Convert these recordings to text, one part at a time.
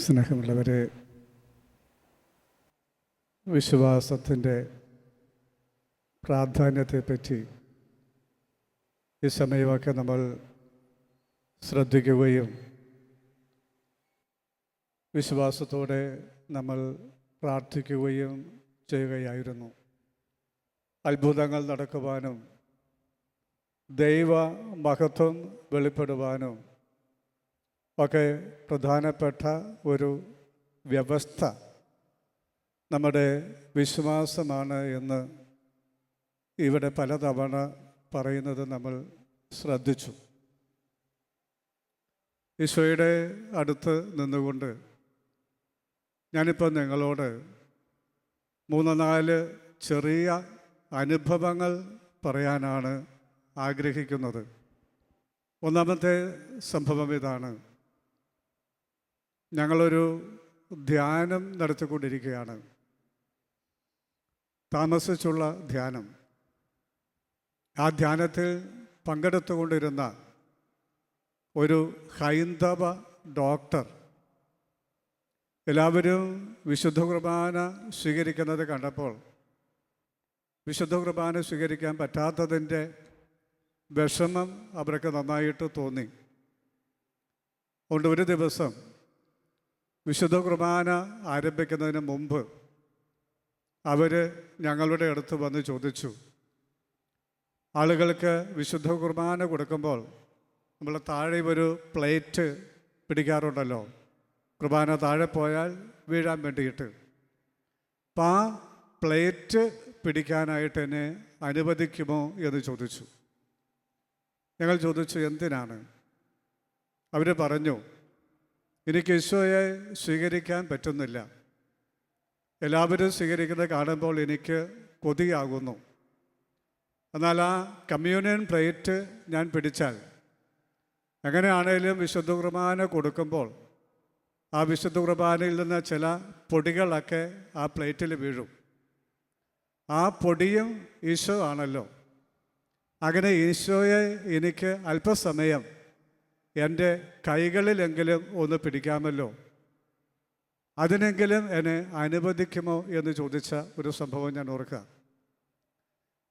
സ്നേഹമുള്ളവരെ, വിശ്വാസത്തിൻ്റെ പ്രാധാന്യത്തെപ്പറ്റി ഈ സമയമൊക്കെ നമ്മൾ ശ്രദ്ധിക്കുകയും വിശ്വാസത്തോടെ നമ്മൾ പ്രാർത്ഥിക്കുകയും ചെയ്യുകയായിരുന്നു. അത്ഭുതങ്ങൾ നടക്കുവാനും ദൈവ മഹത്വം വെളിപ്പെടുവാനും ഒക്കെ പ്രധാനപ്പെട്ട ഒരു വ്യവസ്ഥ നമ്മുടെ വിശ്വാസമാണ് എന്ന് ഇവിടെ പലതവണ പറയുന്നത് നമ്മൾ ശ്രദ്ധിച്ചു. ഈശോയുടെ അടുത്ത് നിന്നുകൊണ്ട് ഞാനിപ്പോൾ നിങ്ങളോട് 3-4 ചെറിയ അനുഭവങ്ങൾ പറയാനാണ് ആഗ്രഹിക്കുന്നത്. ഒന്നാമത്തെ സംഭവം ഇതാണ്. ഞങ്ങളൊരു ധ്യാനം നടത്തിക്കൊണ്ടിരിക്കുകയാണ്, താമസിച്ചുള്ള ധ്യാനം. ആ ധ്യാനത്തിൽ പങ്കെടുത്തുകൊണ്ടിരുന്ന ഒരു ഹൈന്ദവ ഡോക്ടർ എല്ലാവരും വിശുദ്ധ കുർബാന സ്വീകരിക്കുന്നത് കണ്ടപ്പോൾ വിശുദ്ധ കുർബാന സ്വീകരിക്കാൻ പറ്റാത്തതിൻ്റെ വിഷമം അവർക്ക് നന്നായിട്ട് തോന്നി. അതുകൊണ്ട് ഒരു ദിവസം വിശുദ്ധ കുർബാന ആരംഭിക്കുന്നതിന് മുമ്പ് അവർ ഞങ്ങളുടെ അടുത്ത് വന്ന് ചോദിച്ചു, ആളുകൾക്ക് വിശുദ്ധ കുർബാന കൊടുക്കുമ്പോൾ നമ്മൾ താഴെ ഒരു പ്ലേറ്റ് പിടിക്കാറുണ്ടല്ലോ, കുർബാന താഴെ പോയാൽ വീഴാൻ വേണ്ടിയിട്ട്. അപ്പം ആ പ്ലേറ്റ് പിടിക്കാനായിട്ട് എന്നെ അനുവദിക്കുമോ എന്ന് ചോദിച്ചു. ഞങ്ങൾ ചോദിച്ചു, എന്തിനാണ്? അവർ പറഞ്ഞു, എനിക്ക് ഈശോയെ സ്വീകരിക്കാൻ പറ്റുന്നില്ല, എല്ലാവരും സ്വീകരിക്കുന്നത് കാണുമ്പോൾ എനിക്ക് കൊതിയാകുന്നു. എന്നാൽ ആ കമ്മ്യൂണിയൻ പ്ലേറ്റ് ഞാൻ പിടിച്ചാൽ എങ്ങനെയാണേലും വിശുദ്ധ കുർബാന കൊടുക്കുമ്പോൾ ആ വിശുദ്ധ കുർബാനയിൽ നിന്ന് ചില പൊടികളൊക്കെ ആ പ്ലേറ്റിൽ വീഴും. ആ പൊടിയും ഈശോ ആണല്ലോ. അങ്ങനെ ഈശോയെ എനിക്ക് അല്പസമയം എൻ്റെ കൈകളിലെങ്കിലും ഒന്ന് പിടിക്കാമല്ലോ, അതിനെങ്കിലും എന്നെ അനുവദിക്കുമോ എന്ന് ചോദിച്ച ഒരു സംഭവം ഞാൻ ഓർക്കുക.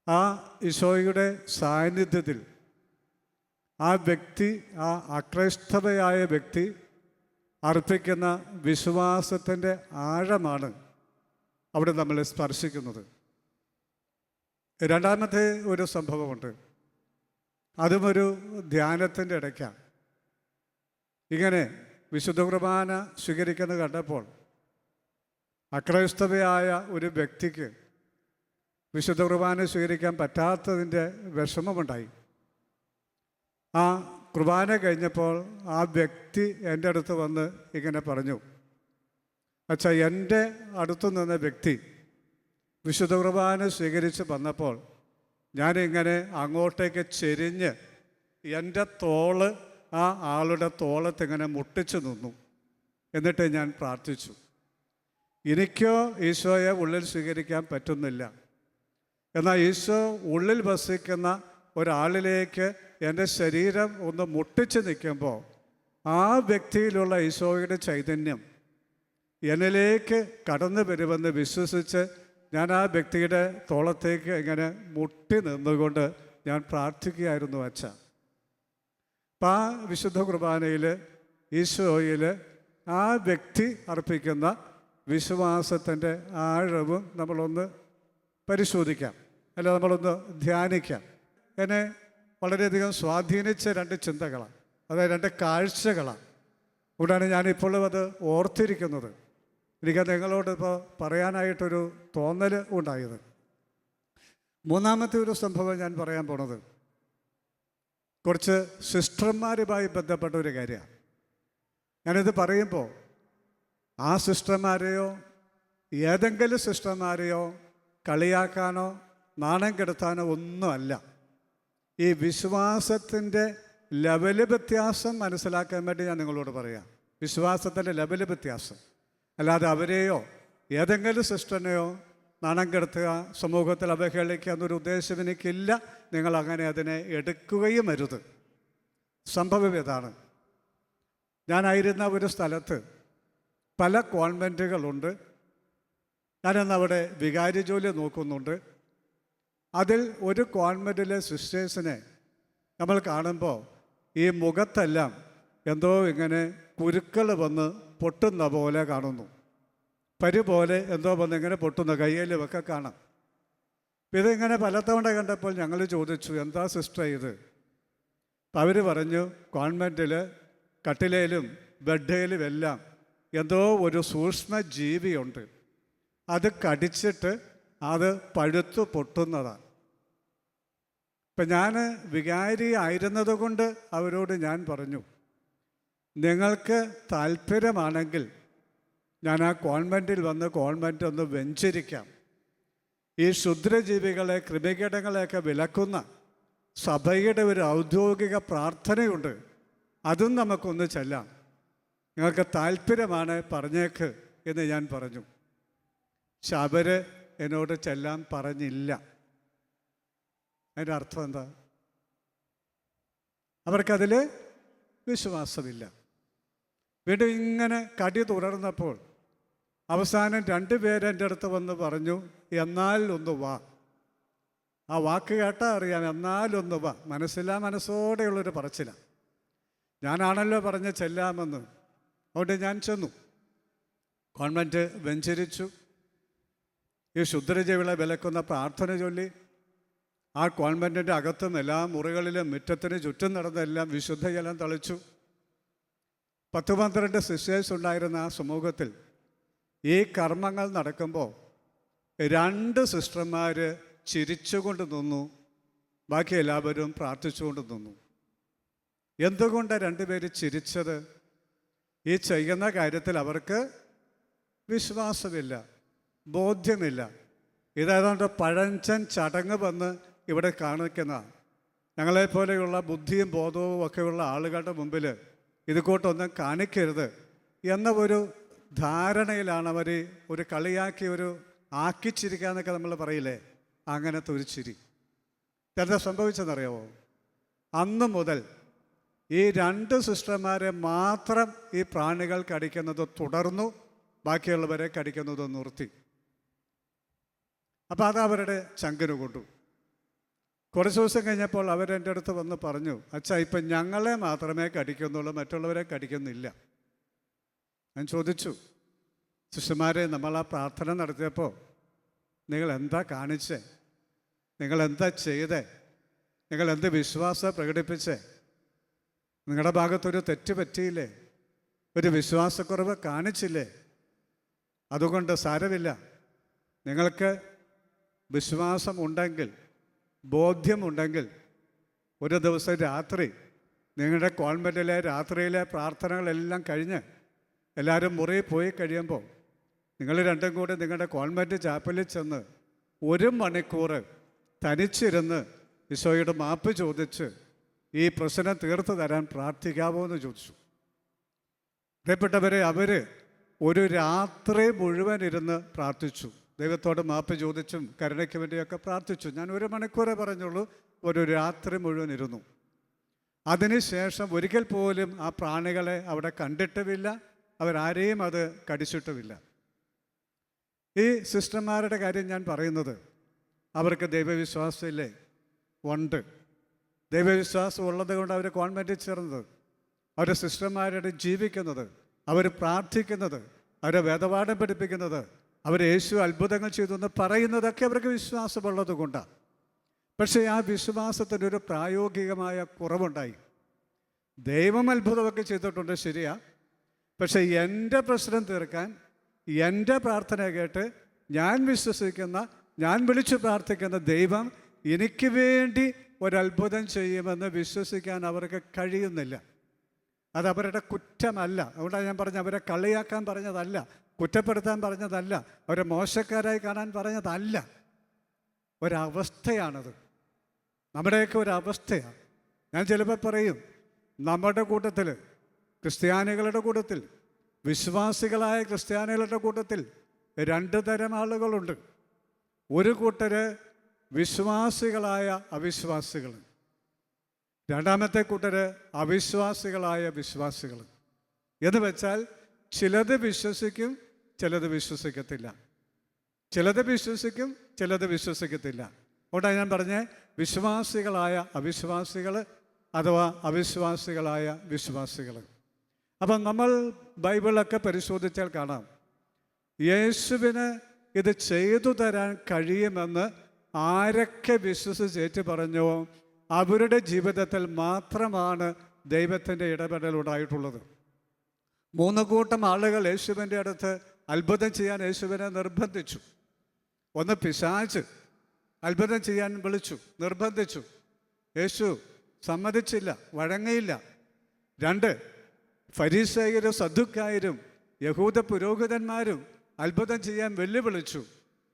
ആ ഈശോയുടെ സാന്നിധ്യത്തിൽ ആ വ്യക്തി, ആ അക്രൈസ്തവയായ വ്യക്തി അർപ്പിക്കുന്ന വിശ്വാസത്തിൻ്റെ ആഴമാണ് അവിടെ നമ്മളെ സ്പർശിക്കുന്നത്. രണ്ടാമത്തെ ഒരു സംഭവമുണ്ട്. അതും ഒരു ധ്യാനത്തിൻ്റെ ഇടയ്ക്കാണ്. ഇങ്ങനെ വിശുദ്ധ കുർബാന സ്വീകരിക്കുന്നത് കണ്ടപ്പോൾ അക്രൈസ്തവയായ ഒരു വ്യക്തിക്ക് വിശുദ്ധ കുർബാന സ്വീകരിക്കാൻ പറ്റാത്തതിൻ്റെ വിഷമമുണ്ടായി. ആ കുർബാന കഴിഞ്ഞപ്പോൾ ആ വ്യക്തി എൻ്റെ അടുത്ത് വന്ന് ഇങ്ങനെ പറഞ്ഞു, അച്ഛാ, എൻ്റെ അടുത്തു നിന്ന വ്യക്തി വിശുദ്ധ കുർബാന സ്വീകരിച്ച് വന്നപ്പോൾ ഞാനിങ്ങനെ അങ്ങോട്ടേക്ക് ചെരിഞ്ഞ് എൻ്റെ തോള് ആ ആളുടെ തോളത്തിങ്ങനെ മുട്ടിച്ചു നിന്നു. എന്നിട്ട് ഞാൻ പ്രാർത്ഥിച്ചു. എനിക്കോ ഈശോയെ ഉള്ളിൽ സ്വീകരിക്കാൻ പറ്റുന്നില്ല, എന്നാൽ ഈശോ ഉള്ളിൽ വസിക്കുന്ന ഒരാളിലേക്ക് എൻ്റെ ശരീരം ഒന്ന് മുട്ടിച്ച് നിൽക്കുമ്പോൾ ആ വ്യക്തിയിലുള്ള ഈശോയുടെ ചൈതന്യം എന്നിലേക്ക് കടന്നു വരുമെന്ന് വിശ്വസിച്ച് ഞാൻ ആ വ്യക്തിയുടെ തോളത്തേക്ക് ഇങ്ങനെ മുട്ടി നിന്നുകൊണ്ട് ഞാൻ പ്രാർത്ഥിക്കുകയായിരുന്നു അച്ഛ. അപ്പം ആ വിശുദ്ധ കുർബാനയിൽ ഈശോയിൽ ആ വ്യക്തി അർപ്പിക്കുന്ന വിശ്വാസത്തിൻ്റെ ആഴവും നമ്മളൊന്ന് പരിശോധിക്കാം, അല്ല നമ്മളൊന്ന് ധ്യാനിക്കാം. എന്നെ വളരെയധികം സ്വാധീനിച്ച 2 ചിന്തകളാണ്, അതായത് 2 കാഴ്ചകളാണ്. അതുകൊണ്ടാണ് ഞാനിപ്പോൾ അത് ഓർത്തിരിക്കുന്നത്. എനിക്ക് നിങ്ങളോട് ഇപ്പോൾ പറയാനായിട്ടൊരു തോന്നൽ ഉണ്ടായത്. മൂന്നാമത്തെ ഒരു സംഭവം ഞാൻ പറയാൻ പോണത് കുറച്ച് സിസ്റ്റർമാരുമായി ബന്ധപ്പെട്ട ഒരു കാര്യമാണ്. ഞാനിത് പറയുമ്പോൾ ആ സിസ്റ്റർമാരെയോ ഏതെങ്കിലും സിസ്റ്റർമാരെയോ കളിയാക്കാനോ നാണം കെടുത്താനോ ഒന്നുമല്ല. ഈ വിശ്വാസത്തിൻ്റെ ലെവല് വ്യത്യാസം മനസ്സിലാക്കാൻ വേണ്ടി ഞാൻ നിങ്ങളോട് പറയാം. വിശ്വാസത്തിൻ്റെ ലെവല് വ്യത്യാസം, അല്ലാതെ അവരെയോ ഏതെങ്കിലും സിസ്റ്ററിനെയോ നാണം കെടുത്തുക, സമൂഹത്തിൽ അവഹേളിക്കുക എന്നൊരു ഉദ്ദേശം എനിക്കില്ല. നിങ്ങളങ്ങനെ അതിനെ എടുക്കുകയും അരുത്. സംഭവം ഇതാണ്. ഞാനായിരുന്ന ഒരു സ്ഥലത്ത് പല കോൺവെൻറ്റുകളുണ്ട്. ഞാനന്ന് അവിടെ വികാരി ജോലി നോക്കുന്നുണ്ട്. അതിൽ ഒരു കോൺവെൻറ്റിലെ സിസ്റ്റേഴ്സിനെ നമ്മൾ കാണുമ്പോൾ ഈ മുഖത്തെല്ലാം എന്തോ ഇങ്ങനെ കുരുക്കൾ വന്ന് പൊട്ടുന്ന പോലെ കാണുന്നു. പരി പോലെ എന്തോ വന്ന് ഇങ്ങനെ പൊട്ടുന്ന കയ്യിലുമൊക്കെ കാണാം. ഇതിങ്ങനെ പലതവണ കണ്ടപ്പോൾ ഞങ്ങൾ ചോദിച്ചു, എന്താ സിസ്റ്റർ ഇത്? അപ്പം അവർ പറഞ്ഞു, കോൺവെൻറ്റിൽ കട്ടിലേലും ബെഡേലും എല്ലാം എന്തോ ഒരു സൂക്ഷ്മ ജീവിയുണ്ട്, അത് കടിച്ചിട്ട് അത് പഴുത്തു പൊട്ടുന്നതാണ്. ഇപ്പം ഞാൻ വികാരി ആയിരുന്നത് കൊണ്ട് അവരോട് ഞാൻ പറഞ്ഞു, നിങ്ങൾക്ക് താല്പര്യമാണെങ്കിൽ ഞാൻ ആ കോൺവെൻറ്റിൽ വന്ന് കോൺവെൻറ്റ് ഒന്ന് വെഞ്ചരിക്കാം. ഈ ക്ഷുദ്രജീവികളെ, കൃമികീടങ്ങളെയൊക്കെ വിലക്കുന്ന സഭയുടെ ഒരു ഔദ്യോഗിക പ്രാർത്ഥനയുണ്ട്, അതും നമുക്കൊന്ന് ചെല്ലാം. നിങ്ങൾക്ക് താല്പര്യമാണ് പറഞ്ഞേക്ക് എന്ന് ഞാൻ പറഞ്ഞു. പക്ഷെ അവർ എന്നോട് ചെല്ലാൻ പറഞ്ഞില്ല. അതിൻ്റെ അർത്ഥം എന്താ? അവർക്കതിൽ വിശ്വാസമില്ല. വീണ്ടും ഇങ്ങനെ കടി തുടർന്നപ്പോൾ അവസാനം 2 പേര് എൻ്റെ അടുത്ത് വന്ന് പറഞ്ഞു, എന്നാൽ ഒന്ന് വാ. ആ വാക്ക് കേട്ടാൽ അറിയാം, എന്നാൽ ഒന്ന് വാ. മനസ്സോടെയുള്ളൊരു പറച്ചില. ഞാനാണല്ലോ പറഞ്ഞ് ചെല്ലാമെന്ന്. അതുകൊണ്ട് ഞാൻ ചെന്നു. കോൺവെൻറ്റ് വെഞ്ചരിച്ചു. ഈ ക്ഷുദ്രജീവികളെ വിലക്കുന്ന പ്രാർത്ഥന ചൊല്ലി ആ കോൺവെൻറ്റിൻ്റെ അകത്തും എല്ലാ മുറികളിലും മുറ്റത്തിന് ചുറ്റും നടന്നെല്ലാം വിശുദ്ധ ജലം തളിച്ചു. 10-12 സിസ്റ്റേഴ്സ് ഉണ്ടായിരുന്ന ആ സമൂഹത്തിൽ ഈ കർമ്മങ്ങൾ നടക്കുമ്പോൾ 2 സിസ്റ്റർമാർ ചിരിച്ചുകൊണ്ട് നിന്നു, ബാക്കി എല്ലാവരും പ്രാർത്ഥിച്ചുകൊണ്ട് നിന്നു. എന്തുകൊണ്ടാണ് 2 പേര് ചിരിച്ചത്? ഈ ചെയ്യുന്ന കാര്യത്തിൽ അവർക്ക് വിശ്വാസമില്ല, ബോധ്യമില്ല. ഇതായതുകൊണ്ട് പഴഞ്ചൻ ചടങ്ങ് വന്ന് ഇവിടെ കാണിക്കുന്ന ഞങ്ങളെപ്പോലെയുള്ള ബുദ്ധിയും ബോധവും ഒക്കെയുള്ള ആളുകളുടെ മുമ്പിൽ ഇത് കൂട്ടൊന്നും കാണിക്കരുത് എന്ന ഒരു ധാരണയിലാണ് അവർ ഒരു കളിയാക്കി ഒരു ആക്കിച്ചിരിക്കുക എന്നൊക്കെ നമ്മൾ പറയില്ലേ, അങ്ങനത്തെ ഒരു ചിരി. എന്താ സംഭവിച്ചെന്നറിയാമോ? അന്ന് മുതൽ ഈ 2 സിസ്റ്റർമാരെ മാത്രം ഈ പ്രാണികൾ കടിക്കുന്നത് തുടർന്നു, ബാക്കിയുള്ളവരെ കടിക്കുന്നത് നിർത്തി. അപ്പോൾ അത് അവരുടെ ചങ്കിന് കൊണ്ടു. കുറച്ച് ദിവസം കഴിഞ്ഞപ്പോൾ അവരെൻ്റെ അടുത്ത് വന്ന് പറഞ്ഞു, അച്ഛാ ഇപ്പം ഞങ്ങളെ മാത്രമേ കടിക്കുന്നുള്ളൂ, മറ്റുള്ളവരെ കടിക്കുന്നില്ല. ഞാൻ ചോദിച്ചു, സിസ്റ്റർമാരെ, നമ്മൾ ആ പ്രാർത്ഥന നടത്തിയപ്പോൾ നിങ്ങൾ എന്താ കാണിച്ചേ? നിങ്ങളെന്താ ചെയ്തേ? നിങ്ങളെന്ത് വിശ്വാസം പ്രകടിപ്പിച്ചേ? നിങ്ങളുടെ ഭാഗത്തൊരു തെറ്റ് പറ്റിയില്ലേ? ഒരു വിശ്വാസക്കുറവ് കാണിച്ചില്ലേ? അതുകൊണ്ട് സാരമില്ല, നിങ്ങൾക്ക് വിശ്വാസം ഉണ്ടെങ്കിൽ, ബോധ്യമുണ്ടെങ്കിൽ ഒരു ദിവസം രാത്രി നിങ്ങളുടെ കോൺവെൻറ്റിലെ രാത്രിയിലെ പ്രാർത്ഥനകളെല്ലാം കഴിഞ്ഞ് എല്ലാവരും മുറിയിൽ പോയി കഴിയുമ്പോൾ നിങ്ങൾ 2 കൂടി നിങ്ങളുടെ കോൺവെൻറ്റ് ചാപ്പലിൽ ചെന്ന് 1 മണിക്കൂർ തനിച്ചിരുന്ന് ഈശോയുടെ മാപ്പ് ചോദിച്ച് ഈ പ്രശ്നം തീർത്ത് തരാൻ പ്രാർത്ഥിക്കാമോ എന്ന് ചോദിച്ചു. പ്രിയപ്പെട്ടവരെ, അവർ ഒരു രാത്രി മുഴുവൻ ഇരുന്ന് പ്രാർത്ഥിച്ചു. ദൈവത്തോട് മാപ്പ് ചോദിച്ചും കരുണയ്ക്ക് വേണ്ടിയൊക്കെ പ്രാർത്ഥിച്ചു. ഞാൻ 1 മണിക്കൂറേ പറഞ്ഞുള്ളൂ, ഒരു രാത്രി മുഴുവൻ ഇരുന്നു. അതിനുശേഷം ഒരിക്കൽ പോലും ആ പ്രാണികളെ അവിടെ കണ്ടിട്ടുമില്ല, അവരാരെയും അത് കടിച്ചിട്ടുമില്ല. ഈ സിസ്റ്റർമാരുടെ കാര്യം ഞാൻ പറയുന്നത്, അവർക്ക് ദൈവവിശ്വാസമില്ലേ? ഉണ്ട്. ദൈവവിശ്വാസം ഉള്ളത് കൊണ്ട് അവർ കോൺവെൻറ്റിൽ ചേർന്നത്, അവർ സിസ്റ്റർമാരുടെ ജീവിക്കുന്നത്, അവർ പ്രാർത്ഥിക്കുന്നത്, അവരെ വേദപാഠം പഠിപ്പിക്കുന്നത്, അവർ യേശു അത്ഭുതങ്ങൾ ചെയ്തു എന്ന് പറയുന്നതൊക്കെ അവർക്ക് വിശ്വാസമുള്ളത് കൊണ്ടാണ്. പക്ഷേ ആ വിശ്വാസത്തിനൊരു പ്രായോഗികമായ കുറവുണ്ടായി. ദൈവം അത്ഭുതമൊക്കെ ചെയ്തിട്ടുണ്ട്, ശരിയാ. പക്ഷേ എൻ്റെ പ്രശ്നം തീർക്കാൻ, എൻ്റെ പ്രാർത്ഥന കേട്ട് ഞാൻ വിശ്വസിക്കുന്ന, ഞാൻ വിളിച്ചു പ്രാർത്ഥിക്കുന്ന ദൈവം എനിക്ക് വേണ്ടി ഒരത്ഭുതം ചെയ്യുമെന്ന് വിശ്വസിക്കാൻ അവർക്ക് കഴിയുന്നില്ല. അത് അവരുടെ കുറ്റമല്ല. അതുകൊണ്ടാണ് ഞാൻ പറഞ്ഞത്, അവരെ കളിയാക്കാൻ പറഞ്ഞതല്ല, കുറ്റപ്പെടുത്താൻ പറഞ്ഞതല്ല, അവരെ മോശക്കാരായി കാണാൻ പറഞ്ഞതല്ല. ഒരവസ്ഥയാണത്, നമ്മുടെയൊക്കെ ഒരവസ്ഥയാണ്. ഞാൻ ചിലപ്പോൾ പറയും, നമ്മുടെ കൂട്ടത്തിൽ, ക്രിസ്ത്യാനികളുടെ കൂട്ടത്തിൽ, വിശ്വാസികളായ ക്രിസ്ത്യാനികളുടെ കൂട്ടത്തിൽ 2 തരം ആളുകളുണ്ട്. ഒരു കൂട്ടർ വിശ്വാസികളായ അവിശ്വാസികൾ, രണ്ടാമത്തെ കൂട്ടർ അവിശ്വാസികളായ വിശ്വാസികൾ. എന്ന് വെച്ചാൽ ചിലത് വിശ്വസിക്കും, ചിലത് വിശ്വസിക്കത്തില്ല. ചിലത് വിശ്വസിക്കും, ചിലത് വിശ്വസിക്കത്തില്ല. അതുകൊണ്ടാണ് ഞാൻ പറഞ്ഞ വിശ്വാസികളായ അവിശ്വാസികൾ അഥവാ അവിശ്വാസികളായ വിശ്വാസികൾ. അപ്പം നമ്മൾ ബൈബിളൊക്കെ പരിശോധിച്ചാൽ കാണാം, യേശുവിന് ഇത് ചെയ്തു തരാൻ കഴിയുമെന്ന് ആരൊക്കെ വിശ്വസിച്ചേറ്റ് പറഞ്ഞോ അവരുടെ ജീവിതത്തിൽ മാത്രമാണ് ദൈവത്തിൻ്റെ ഇടപെടൽ ഉണ്ടായിട്ടുള്ളത്. 3 കൂട്ടം ആളുകൾ യേശുവിൻ്റെ അടുത്ത് അത്ഭുതം ചെയ്യാൻ യേശുവിനെ നിർബന്ധിച്ചു. ഒന്ന്, പിശാച് അത്ഭുതം ചെയ്യാൻ വിളിച്ചു, നിർബന്ധിച്ചു. യേശു സമ്മതിച്ചില്ല, വഴങ്ങിയില്ല. 2, ഫരീസയരും സദ്ദുക്കായരും യഹൂദ പുരോഹിതന്മാരും അത്ഭുതം ചെയ്യാൻ വെല്ലുവിളിച്ചു.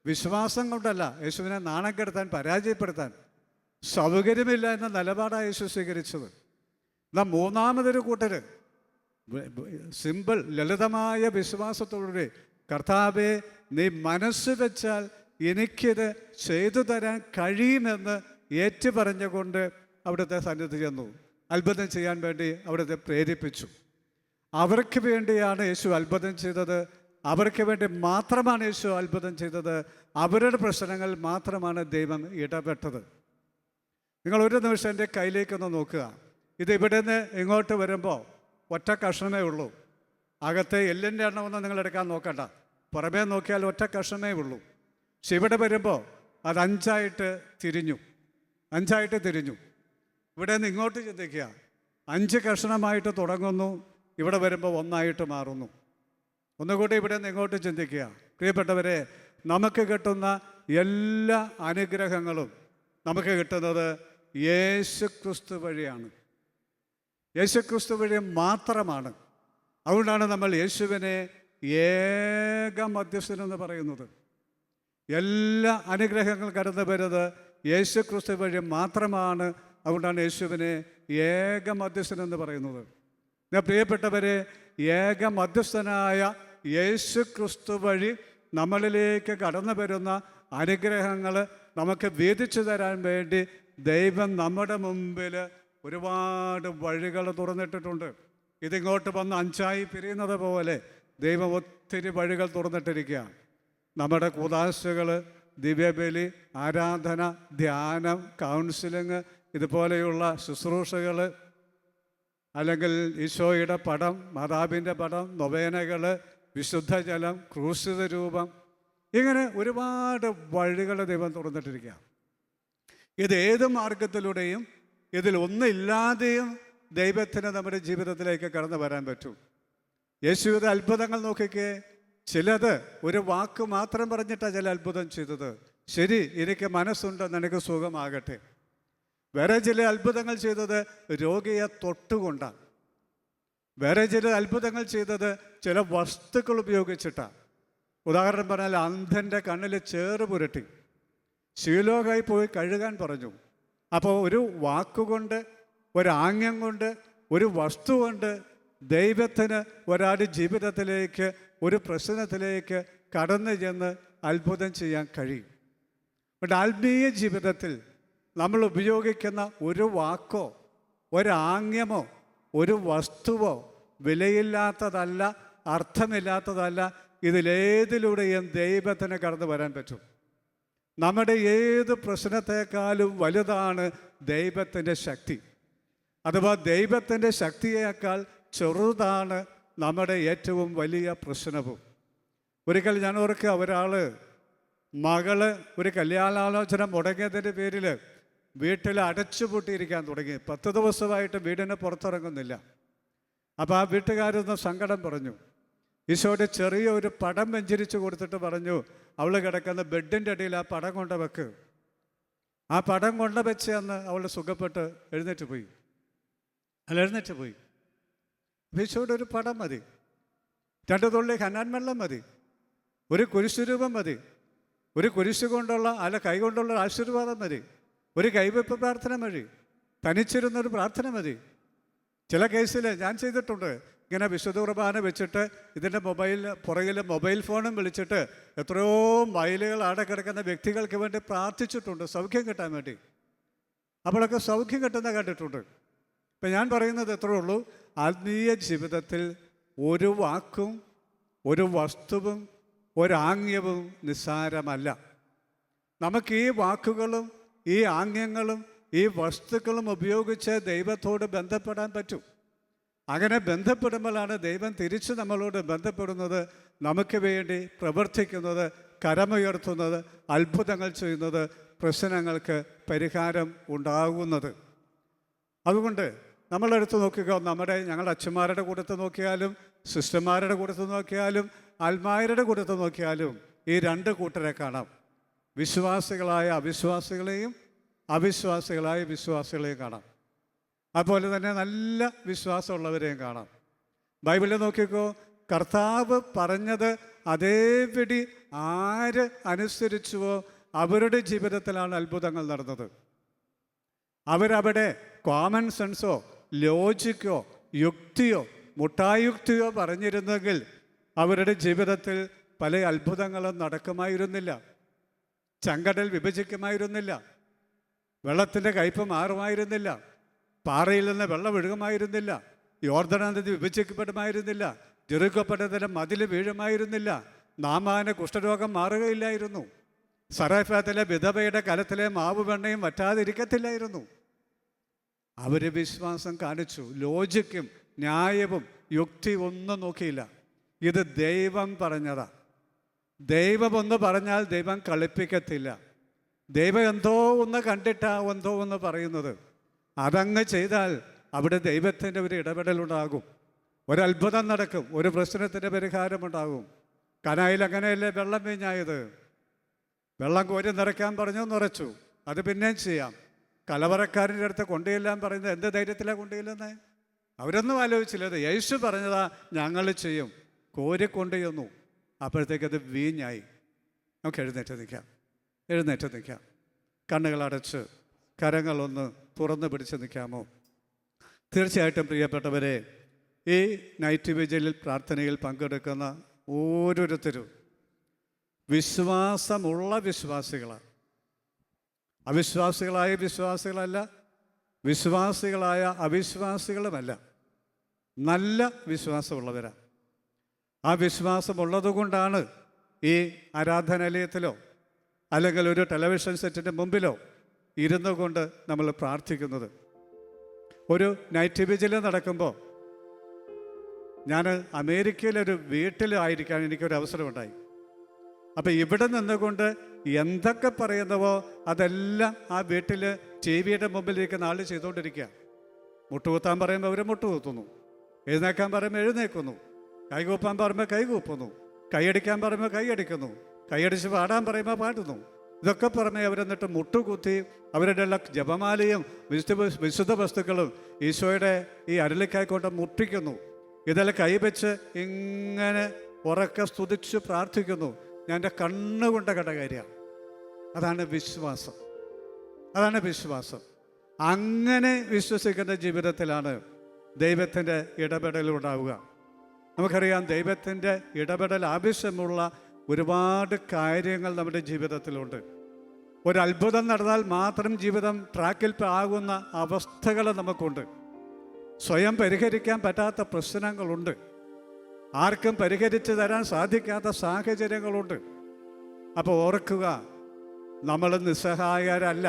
വിശ്വാസം കൊണ്ടല്ല, യേശുവിനെ നാണം കെടുത്താൻ, പരാജയപ്പെടുത്താൻ. സൗകര്യമില്ല എന്ന നിലപാടാണ് യേശു സ്വീകരിച്ചത്. എന്നാൽ 3-മതൊരു കൂട്ടർ സിമ്പിൾ ലളിതമായ വിശ്വാസത്തോടെ, കർത്താവേ നീ മനസ്സ് വെച്ചാൽ എനിക്കിത് ചെയ്തു തരാൻ കഴിയുമെന്ന് ഏറ്റുപറഞ്ഞുകൊണ്ട് അവിടുത്തെ സന്നിധി ചെന്നു. അത്ഭുതം ചെയ്യാൻ വേണ്ടി അവിടുത്തെ പ്രേരിപ്പിച്ചു. അവർക്ക് വേണ്ടിയാണ് യേശു അത്ഭുതം ചെയ്തത്. അവർക്ക് വേണ്ടി മാത്രമാണ് യേശു അത്ഭുതം ചെയ്തത്. അവരുടെ പ്രശ്നങ്ങൾ മാത്രമാണ് ദൈവം ഇടപെട്ടത്. നിങ്ങൾ ഒരു നിമിഷം എൻ്റെ കയ്യിലേക്കൊന്ന് നോക്കുക. ഇത് ഇവിടെ നിന്ന് ഇങ്ങോട്ട് വരുമ്പോൾ ഒറ്റ കഷ്ണമേ ഉള്ളൂ. അകത്തെ എല്ലിൻ്റെ എണ്ണമൊന്നും നിങ്ങൾ എടുക്കാൻ നോക്കണ്ട. പുറമേ നോക്കിയാൽ ഒറ്റ കഷ്ണമേ ഉള്ളൂ. പക്ഷെ ഇവിടെ വരുമ്പോൾ അത് 5ആയിട്ട് തിരിഞ്ഞു. ഇവിടെ നിന്ന് ഇങ്ങോട്ട് ചിന്തിക്കുക, 5 കഷ്ണമായിട്ട് തുടങ്ങുന്നു, ഇവിടെ വരുമ്പോൾ 1ആയിട്ട് മാറുന്നു. ഒന്നുകൂടി ഇവിടെ നിന്ന് ഇങ്ങോട്ട് ചിന്തിക്കുക. പ്രിയപ്പെട്ടവരെ, നമുക്ക് കിട്ടുന്ന എല്ലാ അനുഗ്രഹങ്ങളും നമുക്ക് കിട്ടുന്നത് യേശുക്രിസ്തു വഴിയാണ്. യേശുക്രിസ്തു വഴി മാത്രമാണ്. അതുകൊണ്ടാണ് നമ്മൾ യേശുവിനെ ഏക മധ്യസ്ഥനെന്ന് പറയുന്നത്. എല്ലാ അനുഗ്രഹങ്ങളും കടന്നു വരുന്നത് യേശുക്രിസ്തു വഴി മാത്രമാണ്. അതുകൊണ്ടാണ് യേശുവിനെ ഏക മധ്യസ്ഥനെന്ന് പറയുന്നത്. ഞാൻ പ്രിയപ്പെട്ടവരെ, ഏക മധ്യസ്ഥനായ യേശുക്രിസ്തു വഴി നമ്മളിലേക്ക് കടന്നു വരുന്ന അനുഗ്രഹങ്ങൾ നമുക്ക് വീതിച്ചു തരാൻ വേണ്ടി ദൈവം നമ്മുടെ മുമ്പിൽ ഒരുപാട് വഴികൾ തുറന്നിട്ടിട്ടുണ്ട്. ഇതിങ്ങോട്ട് വന്ന് 5ആയി പിരിയുന്നത് പോലെ ദൈവം ഒത്തിരി വഴികൾ തുറന്നിട്ടിരിക്കുകയാണ്. നമ്മുടെ കൂദാശകൾ, ദിവ്യബലി, ആരാധന, ധ്യാനം, കൗൺസിലിങ്, ഇതുപോലെയുള്ള ശുശ്രൂഷകൾ, അല്ലെങ്കിൽ ഈശോയുടെ പടം, മാതാവിൻ്റെ പടം, നൊവേനകൾ, വിശുദ്ധജലം, ക്രൂശിത രൂപം, ഇങ്ങനെ ഒരുപാട് വഴികൾ ദൈവം തുറന്നിട്ടിരിക്കുക. ഇത് ഏത് മാർഗത്തിലൂടെയും ഇതിലൊന്നില്ലാതെയും ദൈവത്തിന് നമ്മുടെ ജീവിതത്തിലേക്ക് കടന്നു വരാൻ പറ്റും. യേശുവിൻ്റെ അത്ഭുതങ്ങൾ നോക്കിക്കേ. ചിലത് ഒരു വാക്ക് മാത്രം പറഞ്ഞിട്ടാണ് ചില അത്ഭുതം ചെയ്തത്. ശരി, എനിക്ക് മനസ്സുണ്ട്, നിനക്ക് സുഖമാകട്ടെ. വേറെ ചില അത്ഭുതങ്ങൾ ചെയ്തത് രോഗിയെ തൊട്ടുകൊണ്ടാണ്. വേറെ ചില അത്ഭുതങ്ങൾ ചെയ്തത് ചില വസ്തുക്കൾ ഉപയോഗിച്ചിട്ടാണ്. ഉദാഹരണം പറഞ്ഞാൽ, അന്ധൻ്റെ കണ്ണിൽ ചേറ് പുരട്ടി ശീലോകായി പോയി കഴുകാൻ പറഞ്ഞു. അപ്പോൾ ഒരു വാക്കുകൊണ്ട്, ഒരാംഗ്യം കൊണ്ട്, ഒരു വസ്തു കൊണ്ട് ദൈവത്തിന് ഒരാളുടെ ജീവിതത്തിലേക്ക്, ഒരു പ്രശ്നത്തിലേക്ക് കടന്നു ചെന്ന് അത്ഭുതം ചെയ്യാൻ കഴിയും. but ആത്മീയ ജീവിതത്തിൽ നമ്മൾ ഉപയോഗിക്കുന്ന ഒരു വാക്കോ ഒരാംഗ്യമോ ഒരു വസ്തുവോ വിലയില്ലാത്തതല്ല, അർത്ഥമില്ലാത്തതല്ല. ഇതിലേതിലൂടെയും ദൈവത്തിന് കടന്നു വരാൻ പറ്റും. നമ്മുടെ ഏത് പ്രശ്നത്തെക്കാളും വലുതാണ് ദൈവത്തിൻ്റെ ശക്തി. അഥവാ ദൈവത്തിൻ്റെ ശക്തിയേക്കാൾ ചെറുതാണ് നമ്മുടെ ഏറ്റവും വലിയ പ്രശ്നവും. ഒരിക്കൽ ഞാൻ ഓർക്കുക, മകള് ഒരു കല്യാണാലോചന മുടങ്ങിയതിൻ്റെ പേരിൽ വീട്ടിൽ അടച്ചുപൂട്ടിയിരിക്കാൻ തുടങ്ങി. 10 ദിവസമായിട്ട് വീടിന് പുറത്തിറങ്ങുന്നില്ല. അപ്പോൾ ആ വീട്ടുകാരൊന്ന് സങ്കടം പറഞ്ഞു. ഈശോയുടെ ചെറിയ ഒരു പടം വെഞ്ചരിച്ച് കൊടുത്തിട്ട് പറഞ്ഞു, അവൾ കിടക്കുന്ന ബെഡിൻ്റെ അടിയിൽ ആ പടം കൊണ്ട് വെക്ക്. ആ പടം കൊണ്ട് വെച്ച് അന്ന് അവൾ സുഖപ്പെട്ട് എഴുന്നേറ്റ് പോയി. ഈശോയുടെ ഒരു പടം മതി, 2 തുള്ളി ഹനാൻ വെള്ളം മതി, ഒരു കുരിശുരൂപം മതി, ഒരു കുരിശു കൊണ്ടുള്ള കൈ കൊണ്ടുള്ള ആശീർവാദം മതി, ഒരു കൈവെപ്പ് പ്രാർത്ഥന മതി, തനിച്ചിരുന്നൊരു പ്രാർത്ഥന മതി. ചില കേസിൽ ഞാൻ ചെയ്തിട്ടുണ്ട്. ഇങ്ങനെ വിശുദ്ധ കുർബാന വെച്ചിട്ട് ഇതിൻ്റെ പുറകിൽ മൊബൈൽ ഫോണും വിളിച്ചിട്ട് എത്രയോ മൈലുകൾ ആടെ കിടക്കുന്ന വ്യക്തികൾക്ക് വേണ്ടി പ്രാർത്ഥിച്ചിട്ടുണ്ട്, സൗഖ്യം കിട്ടാൻ വേണ്ടി. അപ്പോഴൊക്കെ സൗഖ്യം കിട്ടുന്ന കണ്ടിട്ടുണ്ട്. ഇപ്പം ഞാൻ പറയുന്നത് എത്രയേ ഉള്ളൂ, ആത്മീയ ജീവിതത്തിൽ ഒരു വാക്കും ഒരു വസ്തുവും ഒരാംഗ്യവും നിസ്സാരമല്ല. നമുക്ക് ഈ വാക്കുകളും ഈ ആംഗ്യങ്ങളും ഈ വസ്തുക്കളും ഉപയോഗിച്ച് ദൈവത്തോട് ബന്ധപ്പെടാൻ പറ്റും. അങ്ങനെ ബന്ധപ്പെടുമ്പോഴാണ് ദൈവം തിരിച്ച് നമ്മളോട് ബന്ധപ്പെടുന്നത്, നമുക്ക് വേണ്ടി പ്രവർത്തിക്കുന്നത്, കരമുയർത്തുന്നത്, അത്ഭുതങ്ങൾ ചെയ്യുന്നത്, പ്രശ്നങ്ങൾക്ക് പരിഹാരം ഉണ്ടാകുന്നത്. അതുകൊണ്ട് നമ്മളെടുത്ത് നോക്കുക, ഞങ്ങളുടെ അച്ഛന്മാരുടെ കൂട്ടത്ത് നോക്കിയാലും സിസ്റ്റർമാരുടെ കൂട്ടത്ത് നോക്കിയാലും ആത്മാരുടെ കൂട്ടത്ത് നോക്കിയാലും ഈ രണ്ട് കൂട്ടരെ കാണാം. വിശ്വാസികളായ അവിശ്വാസികളെയും അവിശ്വാസികളായ വിശ്വാസികളെയും കാണാം. അതുപോലെ തന്നെ നല്ല വിശ്വാസമുള്ളവരെയും കാണാം. ബൈബിളിൽ നോക്കിക്കോ, കർത്താവ് പറഞ്ഞത് അതേപടി ആര് അനുസരിച്ചുവോ അവരുടെ ജീവിതത്തിലാണ് അത്ഭുതങ്ങൾ നടന്നത്. അവരവിടെ കോമൺ സെൻസോ ലോജിക്കോ യുക്തിയോ മുട്ടായുക്തിയോ പറഞ്ഞിരുന്നെങ്കിൽ അവരുടെ ജീവിതത്തിൽ പല അത്ഭുതങ്ങളും നടക്കുമായിരുന്നില്ല. ചെങ്കടൽ വിഭജിക്കുമായിരുന്നില്ല, വെള്ളത്തിൻ്റെ കയ്പ് മാറുമായിരുന്നില്ല, പാറയിൽ നിന്ന് വെള്ളം ഒഴുകുമായിരുന്നില്ല, യോർദാൻ നദി വിഭജിക്കപ്പെടുമായിരുന്നില്ല, ജെറിക്കോ പട്ടണത്തിലെ മതിൽ വീഴുമായിരുന്നില്ല, നാമാന് കുഷ്ഠരോഗം മാറുകയില്ലായിരുന്നു, സറഫാത്തിലെ വിധവയുടെ കലത്തിലെ മാവ് വെണ്ണയും വറ്റാതിരിക്കത്തില്ലായിരുന്നു. അവർ വിശ്വാസം കാണിച്ചു. ലോജിക്കും ന്യായവും യുക്തി ഒന്നും നോക്കിയില്ല. ഇത് ദൈവം പറഞ്ഞതാ. ദൈവം ഒന്ന് പറഞ്ഞാൽ ദൈവം കളിപ്പിക്കത്തില്ല. ദൈവം എന്തോ ഒന്ന് കണ്ടിട്ടാ എന്തോ ഒന്ന് പറയുന്നത്. അതങ്ങ് ചെയ്താൽ അവിടെ ദൈവത്തിൻ്റെ ഒരു ഇടപെടലുണ്ടാകും, ഒരത്ഭുതം നടക്കും, ഒരു പ്രശ്നത്തിൻ്റെ പരിഹാരമുണ്ടാകും. കനായിൽ അങ്ങനെയല്ലേ വെള്ളം വീഞ്ഞായത്? വെള്ളം കോരി നിറയ്ക്കാൻ പറഞ്ഞു, നിറച്ചു. അത് പിന്നെയും ചെയ്യാം. കലവറക്കാരൻ്റെ അടുത്ത് കൊണ്ടുചെല്ലാൻ പറയുന്നത് എന്ത് ധൈര്യത്തിലാണ് കൊണ്ടുചെല്ലുന്നത്? അവരൊന്നും ആലോചിച്ചില്ല. അത് യേശു പറഞ്ഞതാ, ഞങ്ങൾ ചെയ്യും. കോരി കൊണ്ടുചെന്നു. അപ്പോഴത്തേക്കത് വീഞ്ഞായി. നമുക്ക് എഴുന്നേറ്റ് നിൽക്കാം. കണ്ണുകളടച്ച് കരങ്ങളൊന്ന് തുറന്നു പിടിച്ച് നിൽക്കാമോ? തീർച്ചയായിട്ടും പ്രിയപ്പെട്ടവരെ, ഈ നൈറ്റ് വിജിലിൽ പ്രാർത്ഥനയിൽ പങ്കെടുക്കുന്ന ഓരോരുത്തരും വിശ്വാസമുള്ള വിശ്വാസികളാണ്. അവിശ്വാസികളായ വിശ്വാസികളല്ല, വിശ്വാസികളായ അവിശ്വാസികളുമല്ല. നല്ല വിശ്വാസമുള്ളവരാണ്. ആ വിശ്വാസമുള്ളതുകൊണ്ടാണ് ഈ ആരാധനാലയത്തിലോ അല്ലെങ്കിൽ ഒരു ടെലിവിഷൻ സെറ്റിൻ്റെ മുമ്പിലോ ഇരുന്നു കൊണ്ട് നമ്മൾ പ്രാർത്ഥിക്കുന്നത്. ഒരു നൈറ്റ് വിജിൽ നടക്കുമ്പോൾ ഞാൻ അമേരിക്കയിലൊരു വീട്ടിലായിരിക്കാൻ എനിക്കൊരു അവസരമുണ്ടായി. അപ്പം ഇവിടെ നിന്നുകൊണ്ട് എന്തൊക്കെ പറയുന്നവോ അതെല്ലാം ആ വീട്ടിൽ ടി വിയുടെ മുമ്പിലിരിക്കുന്ന ആൾ ചെയ്തുകൊണ്ടിരിക്കുക. മുട്ടുകുത്താൻ പറയുമ്പോൾ അവർ മുട്ടുകുത്തുന്നു, എഴുന്നേക്കാൻ പറയുമ്പോൾ എഴുന്നേക്കുന്നു, കൈകൂപ്പാൻ പറയുമ്പോൾ കൈകൂപ്പുന്നു, കൈയടിക്കാൻ പറയുമ്പോൾ കൈയടിക്കുന്നു, കൈയടിച്ച് പാടാൻ പറയുമ്പോൾ പാടുന്നു. ഇതൊക്കെ പറഞ്ഞ് അവരെന്നിട്ട് മുട്ടുകുത്തി അവരുടെ എല്ലാ ജപമാലയും വിശുദ്ധ വസ്തുക്കളും ഈശോയുടെ ഈ അരളിക്കായിക്കൊണ്ട് മുട്ടിക്കുന്നു. ഇതെല്ലാം കൈവച്ച് ഇങ്ങനെ ഉറക്കെ സ്തുതിച്ച് പ്രാർത്ഥിക്കുന്നു. ഞാൻ എൻ്റെ കണ്ണുകൊണ്ട് കണ്ട കാര്യമാണ്. അതാണ് വിശ്വാസം. അങ്ങനെ വിശ്വസിക്കുന്ന ജീവിതത്തിലാണ് ദൈവത്തിൻ്റെ ഇടപെടലുണ്ടാവുക. നമുക്കറിയാം, ദൈവത്തിൻ്റെ ഇടപെടൽ ആവശ്യമുള്ള ഒരുപാട് കാര്യങ്ങൾ നമ്മുടെ ജീവിതത്തിലുണ്ട്. ഒരത്ഭുതം നടന്നാൽ മാത്രം ജീവിതം ട്രാക്കിൽ ആകുന്ന അവസ്ഥകൾ നമുക്കുണ്ട്. സ്വയം പരിഹരിക്കാൻ പറ്റാത്ത പ്രശ്നങ്ങളുണ്ട്. ആർക്കും പരിഹരിച്ചു തരാൻ സാധിക്കാത്ത സാഹചര്യങ്ങളുണ്ട്. അപ്പോൾ ഓർക്കുക, നമ്മൾ നിസ്സഹായരല്ല,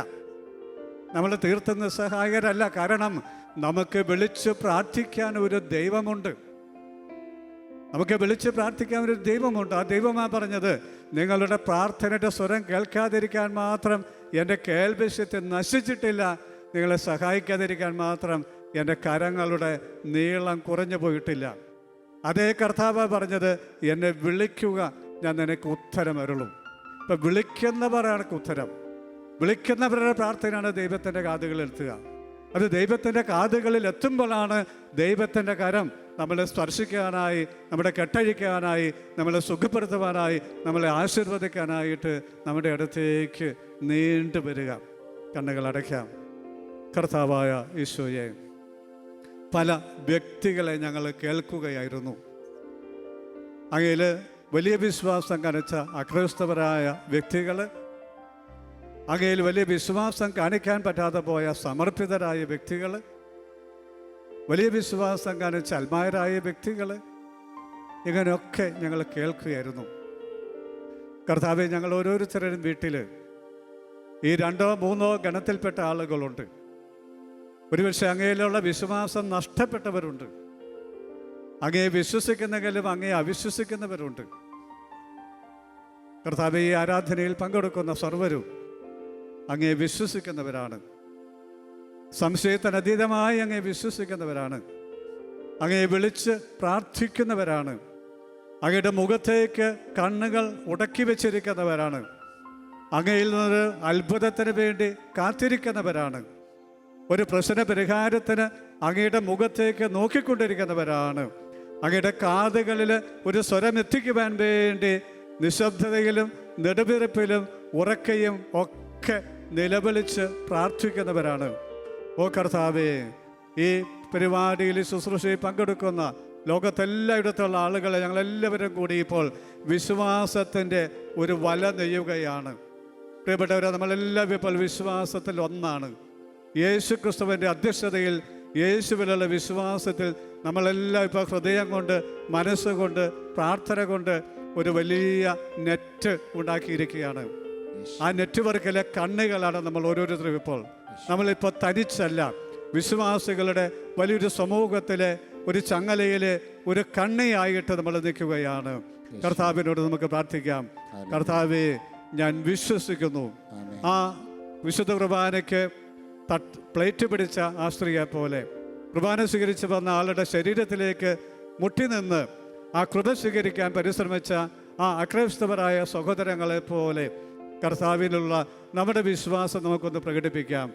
നമ്മൾ തീർത്തും നിസ്സഹായരല്ല. കാരണം നമുക്ക് വിളിച്ച് പ്രാർത്ഥിക്കാൻ ഒരു ദൈവമുണ്ട്. ആ ദൈവമാ പറഞ്ഞത്, നിങ്ങളുടെ പ്രാർത്ഥനയുടെ സ്വരം കേൾക്കാതിരിക്കാൻ മാത്രം എൻ്റെ കേൾവിശക്തി നശിച്ചിട്ടില്ല, നിങ്ങളെ സഹായിക്കാതിരിക്കാൻ മാത്രം എൻ്റെ കരങ്ങളുടെ നീളം കുറഞ്ഞു പോയിട്ടില്ല. അതേ കർത്താവ് പറഞ്ഞത്, എന്നെ വിളിക്കുക, ഞാൻ നിനക്ക് ഉത്തരം അരുളും. ഇപ്പം വിളിക്കുന്നവരാണ് ഉത്തരം. വിളിക്കുന്നവരുടെ പ്രാർത്ഥനയാണ് ദൈവത്തിൻ്റെ കാതുകളിൽ എത്തുക. അത് ദൈവത്തിൻ്റെ കാതുകളിൽ എത്തുമ്പോഴാണ് ദൈവത്തിൻ്റെ കരം നമ്മളെ സ്പർശിക്കാനായി, നമ്മളെ കെട്ടഴിക്കാനായി, നമ്മളെ സുഖപ്പെടുത്തുവാനായി, നമ്മളെ ആശീർവദിക്കാനായിട്ട് നമ്മുടെ അടുത്തേക്ക് നീണ്ടുവരിക. കണ്ണുകൾ അടയ്ക്കാം. കർത്താവായ ഈശോയെ, പല വ്യക്തികളെ ഞങ്ങൾ കേൾക്കുകയായിരുന്നു. അങ്ങയിൽ വലിയ വിശ്വാസം കാണിച്ച അക്രൈസ്തവരായ വ്യക്തികൾ, അങ്ങയിൽ വലിയ വിശ്വാസം കാണിക്കാൻ പറ്റാതെ പോയ സമർപ്പിതരായ വ്യക്തികൾ, വലിയ വിശ്വാസം കാണിച്ച അൽമായരായ വ്യക്തികൾ, ഇങ്ങനെയൊക്കെ ഞങ്ങൾ കേൾക്കുകയായിരുന്നു. കർത്താവെ, ഞങ്ങൾ ഓരോരുത്തരും വീട്ടിൽ ഈ 2 or 3 ഗണത്തിൽപ്പെട്ട ആളുകളുണ്ട്. ഒരുപക്ഷെ അങ്ങയിലുള്ള വിശ്വാസം നഷ്ടപ്പെട്ടവരുണ്ട്. അങ്ങയെ വിശ്വസിക്കുന്നെങ്കിലും അങ്ങയെ അവിശ്വസിക്കുന്നവരുണ്ട്. കർത്താവെ, ഈ ആരാധനയിൽ പങ്കെടുക്കുന്ന സർവ്വരും അങ്ങയെ വിശ്വസിക്കുന്നവരാണ്. സംശയത്തിനതീതമായി അങ്ങയെ വിശ്വസിക്കുന്നവരാണ്. അങ്ങയെ വിളിച്ച് പ്രാർത്ഥിക്കുന്നവരാണ്. അങ്ങയുടെ മുഖത്തേക്ക് കണ്ണുകൾ ഉടക്കി വെച്ചിരിക്കുന്നവരാണ്. അങ്ങയിൽ നിന്ന് അത്ഭുതത്തിന് വേണ്ടി കാത്തിരിക്കുന്നവരാണ്. ഒരു പ്രശ്ന പരിഹാരത്തിന് അങ്ങയുടെ മുഖത്തേക്ക് നോക്കിക്കൊണ്ടിരിക്കുന്നവരാണ്. അങ്ങയുടെ കാതുകളിൽ ഒരു സ്വരം എത്തിക്കുവാൻ വേണ്ടി നിശബ്ദതയിലും നെടുവീർപ്പിലും ഉറക്കയും ഒക്കെ നിലവിളിച്ച് പ്രാർത്ഥിക്കുന്നവരാണ്. ഓ കർത്താവേ, ഈ പരിപാടിയിൽ ശുശ്രൂഷയിൽ പങ്കെടുക്കുന്ന ലോകത്തെല്ലായിടത്തുള്ള ആളുകളെ ഞങ്ങളെല്ലാവരും കൂടി ഇപ്പോൾ വിശ്വാസത്തിൻ്റെ ഒരു വല നെയ്യുകയാണ്. പ്രിയപ്പെട്ടവരെ, നമ്മളെല്ലാവരും ഇപ്പോൾ വിശ്വാസത്തിൽ ഒന്നാണ്. യേശു ക്രിസ്തുവിൻ്റെ അധ്യക്ഷതയിൽ, യേശുവിലുള്ള വിശ്വാസത്തിൽ നമ്മളെല്ലാം ഇപ്പോൾ ഹൃദയം കൊണ്ട്, മനസ്സുകൊണ്ട്, പ്രാർത്ഥന കൊണ്ട് ഒരു വലിയ നെറ്റ് ഉണ്ടാക്കിയിരിക്കുകയാണ്. ആ നെറ്റ്വർക്കിലെ കണ്ണികളാണ് നമ്മൾ ഓരോരുത്തരും. ഇപ്പോൾ നമ്മളിപ്പോൾ തനിച്ചല്ല, വിശ്വാസികളുടെ വലിയൊരു സമൂഹത്തിലെ ഒരു ചങ്ങലയിലെ ഒരു കണ്ണിയായിട്ട് നമ്മൾ നിൽക്കുകയാണ്. കർത്താവിനോട് നമുക്ക് പ്രാർത്ഥിക്കാം. കർത്താവേ, ഞാൻ വിശ്വസിക്കുന്നു. ആ വിശുദ്ധ കുർബാനയ്ക്ക് പ്ലേറ്റ് പിടിച്ച ആ സ്ത്രീയെ പോലെ കുർബാന സ്വീകരിച്ച് വന്ന ആളുടെ ശരീരത്തിലേക്ക് മുട്ടി നിന്ന് ആ കൃപ സ്വീകരിക്കാൻ പരിശ്രമിച്ച ആ അക്രൈസ്തവരായ സഹോദരങ്ങളെ പോലെ കർത്താവിലുള്ള നമ്മുടെ വിശ്വാസം നമുക്കൊന്ന് പ്രകടിപ്പിക്കാം.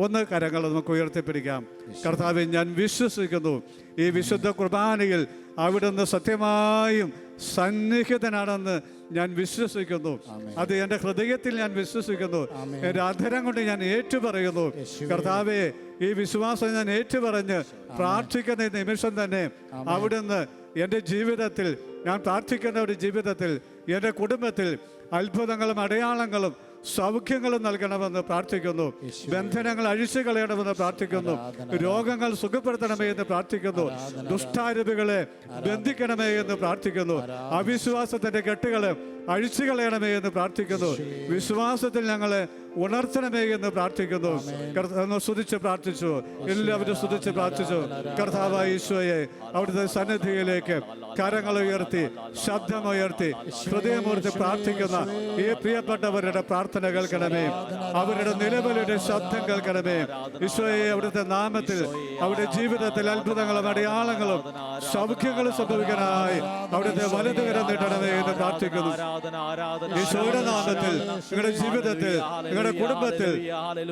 ഒന്ന് കരങ്ങൾ നമുക്ക് ഉയർത്തിപ്പിടിക്കാം. കർത്താവെ, ഞാൻ വിശ്വസിക്കുന്നു ഈ വിശുദ്ധ കുർബാനയിൽ അവിടുന്ന് സത്യമായും സന്നിഹിതനാണെന്ന് ഞാൻ വിശ്വസിക്കുന്നു. അത് എൻ്റെ ഹൃദയത്തിൽ ഞാൻ വിശ്വസിക്കുന്നു. എൻ്റെ അധരം കൊണ്ട് ഞാൻ ഏറ്റുപറയുന്നു. കർത്താവെ, ഈ വിശ്വാസം ഞാൻ ഏറ്റുപറഞ്ഞ് പ്രാർത്ഥിക്കുന്ന നിമിഷം തന്നെ അവിടുന്ന് എൻ്റെ ജീവിതത്തിൽ, ഞാൻ പ്രാർത്ഥിക്കുന്ന ഒരു ജീവിതത്തിൽ, എൻ്റെ കുടുംബത്തിൽ അത്ഭുതങ്ങളും അടയാളങ്ങളും സൗഖ്യങ്ങളും നൽകണമെന്ന് പ്രാർത്ഥിക്കുന്നു. ബന്ധനങ്ങൾ അഴിച്ചു കളയണമെന്ന് പ്രാർത്ഥിക്കുന്നു. രോഗങ്ങൾ സുഖപ്പെടുത്തണമേ എന്ന് പ്രാർത്ഥിക്കുന്നു. ദുഷ്ടാരൂപികളെ ബന്ധിക്കണമേ എന്ന് പ്രാർത്ഥിക്കുന്നു. അവിശ്വാസത്തിന്റെ കെട്ടുകളെ അഴിച്ചു കളയണമേ എന്ന് പ്രാർത്ഥിക്കുന്നു. വിശ്വാസത്തിൽ ഞങ്ങളെ ഉണർത്തണമേ എന്ന് പ്രാർത്ഥിക്കുന്നു. സ്തുതിച്ച് പ്രാർത്ഥിച്ചു. എല്ലാവരും സ്തുതിച്ച് പ്രാർത്ഥിച്ചു. കർത്താവായ ഈശോയെ, അവിടുത്തെ സന്നിധിയിലേക്ക് കരങ്ങൾ ഉയർത്തി, ശബ്ദമുയർത്തി, ഹൃദയമുയർത്തി പ്രാർത്ഥിക്കുന്ന ഈ പ്രിയപ്പെട്ടവരുടെ പ്രാർത്ഥന കേൾക്കണമേ. അവരുടെ നിലവിളിയുടെ ശബ്ദം കേൾക്കണമേ. ഈശോയെ, അവിടുത്തെ നാമത്തിൽ അവരുടെ ജീവിതത്തിൽ അത്ഭുതങ്ങളും അടയാളങ്ങളും സൗഖ്യങ്ങളും സംഭവിക്കാനായി അവിടുത്തെ വലതുകരം നീട്ടണമേ എന്ന് പ്രാർത്ഥിക്കുന്നു. ഈശോയുടെ നാമത്തിൽ നിങ്ങളുടെ ജീവിതത്തിൽ, നിങ്ങളുടെ കുടുംബത്തിൽ,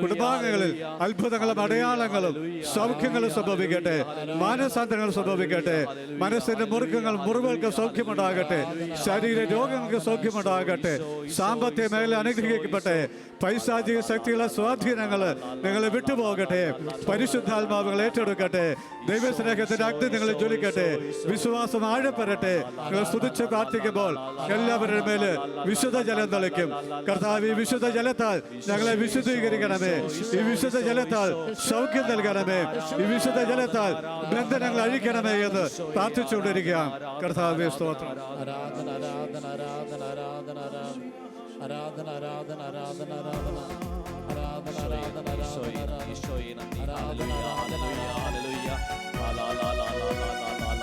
കുടുംബാംഗങ്ങളിൽ അത്ഭുതങ്ങളും അടയാളങ്ങളും സൗഖ്യങ്ങളും സംഭവിക്കട്ടെ. മാനസാന്തരങ്ങൾ സംഭവിക്കട്ടെ. മനസ്സിന്റെ മുറിവുകൾക്ക് സൗഖ്യമുണ്ടാകട്ടെ. ശരീര രോഗങ്ങൾക്ക് സൗഖ്യമുണ്ടാകട്ടെ. സാമ്പത്തിക മേഖല അനുഗ്രഹിക്കട്ടെ. പൈശാചിക ശക്തികളുടെ സ്വാധീനങ്ങൾ നിങ്ങളെ വിട്ടുപോകട്ടെ. പരിശുദ്ധാത്മാവുകൾ ഏറ്റെടുക്കട്ടെ. ദൈവസ്നേഹത്തിന്റെ അഗ്നി നിങ്ങളെ ജ്വലിക്കട്ടെ. വിശ്വാസം ആഴപ്പെടട്ടെ. നിങ്ങൾ സ്തുതിച്ച് പ്രാർത്ഥിക്കുമ്പോൾ എല്ലാവരുടെ മേല് വിശുദ്ധ ജലം തളിക്കും. കർത്താവ്, ഈ വിശുദ്ധ ജലത്താൽ ഞങ്ങളെ വിശുദ്ധീകരിക്കണമേ. ഈ വിശുദ്ധ ജലത്താൽ സൗഖ്യം നൽകണമേ. ഈ വിശുദ്ധ ജലത്താൽ ബന്ധനങ്ങൾ അഴിക്കണമേ എന്ന് പ്രാർത്ഥിച്ചുകൊണ്ടിരിക്കാം. കർത്താവേ, സ്തോത്രം. ആരാധന ആരാധന ആരാധന ആരാധന ആരാധന ആരാധന ആരാധന ആരാധന ആരാധന ആരാധന ആരാധന ഈശോയെ നന്ദി. ഹല്ലേലൂയ ഹല്ലേലൂയ ഹല്ലേലൂയ ലാ ലാ ലാ ലാ ലാ ലാ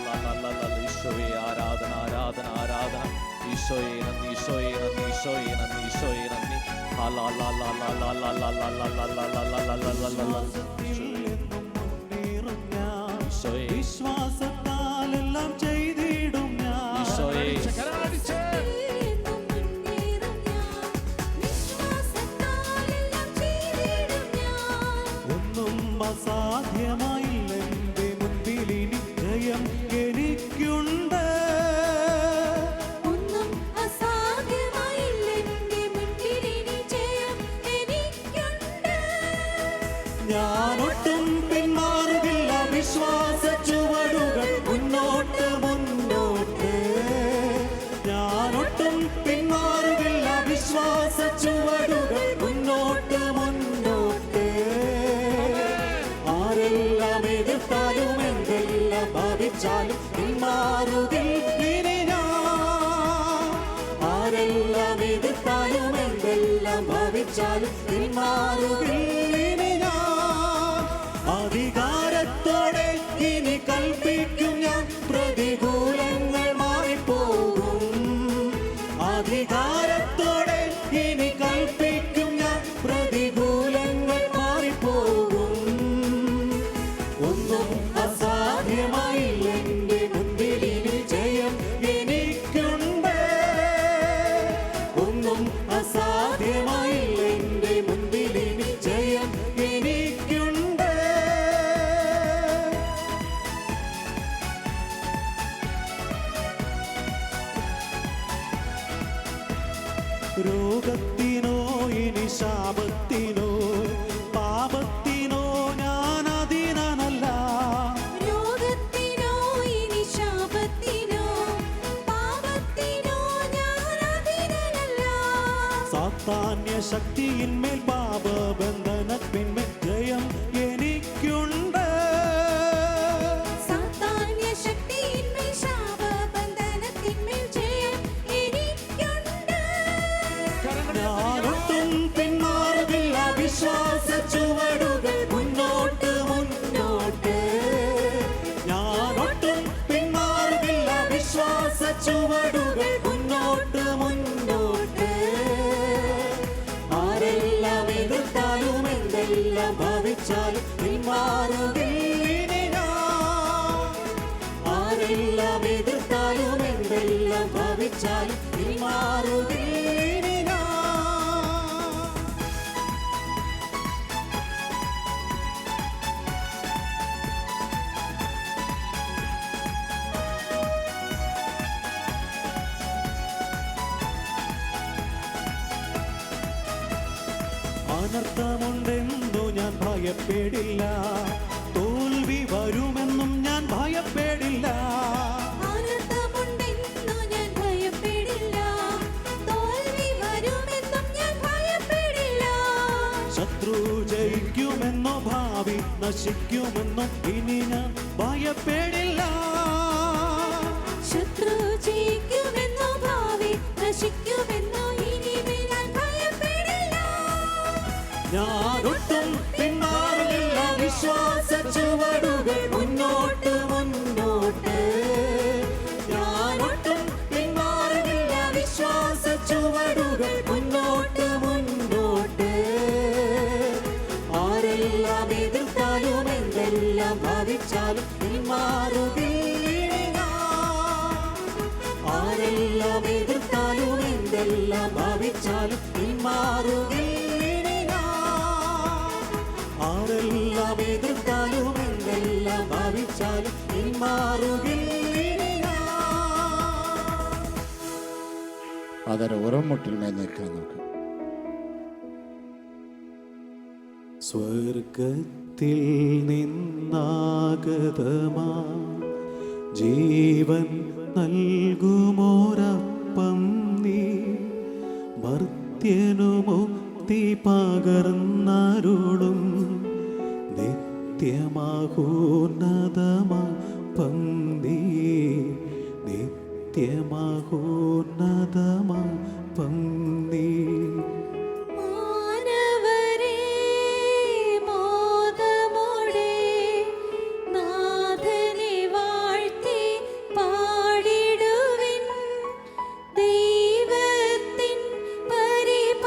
ലാ ലാ ലാ ഈശോയെ ആരാധന ആരാധന ആരാധന ഈശോയെ നന്ദി ഈശോയെ നന്ദി ഈശോയെ നന്ദി ഈശോയെ നന്ദി ലാ ലാ ലാ ലാ ലാ ലാ ലാ ലാ ലാ ലാ ലാ ലാ ലാ ലാ വിശ്വാസത്താൽ എല്ലാം ചെയ്തിടും ഞാൻ. ഒന്നും അസാധ്യമായില്ല എന്റെ മുൻപിൽ ഇനി ജയം എനിക്കുണ്ട്. ഒന്നും അസാധ്യമായില്ല എന്റെ മുൻപിൽ ഇനി ജയം എനിക്കുണ്ട്. ഞാനൊട്ടും പിന്മാറുകില്ല. വിശ്വാസ ചുവടുകൾ ഭാവിച്ചാലും പിന്മാറുകില്ലിനി ഞാൻ. അധികാരത്തോടെ ഇനി കൽപ്പിക്കും ഞാൻ, പ്രതികൂലങ്ങൾ മാറിപ്പോകും. അധികാരത്തോടെ ഇനി കൽപ്പിക്കും ഞാൻ, പ്രതികൂലങ്ങൾ മാറിപ്പോകും. ഒന്നും അസാധ്യമായില്ല എൻ്റെ മുൻപിൽ, ഇനി ജയം എനിക്കുണ്ട്. ഒന്നും അസാധ്യമായില്ല എൻ്റെ മുൻപിൽ, ഇനി ജയം എനിക്കുണ്ട്. രോഗത്തിനോ ഇനി ശാപത്തിനോ പാപത്തിനോ ഞാൻ അധീനനല്ല. രോഗത്തിനോ ഇനി ശാപത്തിനോ പാപത്തിനോ ഞാൻ അധീനനല്ല. സാത്താന്യ ശക്തിയിന്മേൽ പാപബന്ധനത്തിന്മേൽ ജയം എനിക്കുണ്ട്. സാത്താന്യ ശക്തിയിന്മേൽ ശാപബന്ധനത്തിന്മേൽ ജയം എനിക്കുണ്ട്. ഞാനൊട്ടും പിന്മാറുകില്ല, വിശ്വാസ ചുവടുകൾ മുന്നോട്ട് മുന്നോട്ട്. ഞാനൊട്ടും പിന്മാറുകില്ല, വിശ്വാസ ചുവടുകൾ മുന്നോട്ട് മുന്നോട്ട്. ആരെല്ലാം എതിർത്താലും എന്തെല്ലാം ഭാവിച്ചാലും പിന്മാറുകില്ലിനി ഞാൻ. ആരെല്ലാം എതിർത്താലും എന്തെല്ലാം ഭാവിച്ചാലും പിന്മാറുകില്ലിനി ഞാൻ. അനർത്ഥമുണ്ടെന്നു ഞാൻ ഭയപ്പെടില്ല, തോൽവി വരുമെന്നും ഞാൻ ഭയപ്പെടില്ല. അനർത്ഥമുണ്ടെന്നു ഞാൻ ഭയപ്പെടില്ല, തോൽവി വരുമെന്നും ഞാൻ ഭയപ്പെടില്ല. ശത്രു ജയിക്കുമെന്നോ ഭാവി നശിക്കുമെന്നോ ഇനി ഞാൻ ഭയപ്പെടില്ല. ശത്രു ജയിക്കുമെന്നോ ഭാവി നശിക്കുമെന്നോ ഇനി ഞാൻ ഭയപ്പെടില്ല. ഞാനൊട്ടും പിന്മാറില്ല, വിശ്വാസ ചുവടുകൾ മുന്നോട്ട് മുന്നോട്ട്. ഞാനൊട്ടും പിന്മാറില്ല, വിശ്വാസ ചുവടുകൾ മുന്നോട്ട് മുന്നോട്ട്. ആരെല്ലാം എതിർത്താലും എന്തെല്ലാം ഭാവിച്ചാലും പിന്മാറുകില്ലിനി ഞാൻ. ആരെല്ലാം എതിർത്താലും എന്തെല്ലാം ഭാവിച്ചാലും പിന്മാറുകില്ലിനി ഞാൻ. ആരെല്ലാം എതിർത്താലും എന്തെല്ലാം ഭാവിച്ചാലും പിന്മാറുകില്ലിനി ഞാൻ. ಅದರ ಹೊರಮುಟ್ಟಿನ ಮೇಲೆ ನಿൽക്കാൻ നോക്കാം. സ്വർഗത്തിൽ നിന്നാഗതമാ ജീവൻ നൽകുമോരപ്പം നീ, മർത്യനു മുക്തി പകർന്നരുളും നിത്യമഹോന്നതമപ്പം നീ, നിത്യമഹോന്നതമപ്പം നീ. മാനവരേ മോദമോടെ നാഥനെ വാഴ്ത്തി പാടിടുവിൻ. ദൈവത്തിൻ പരിപാവനമാ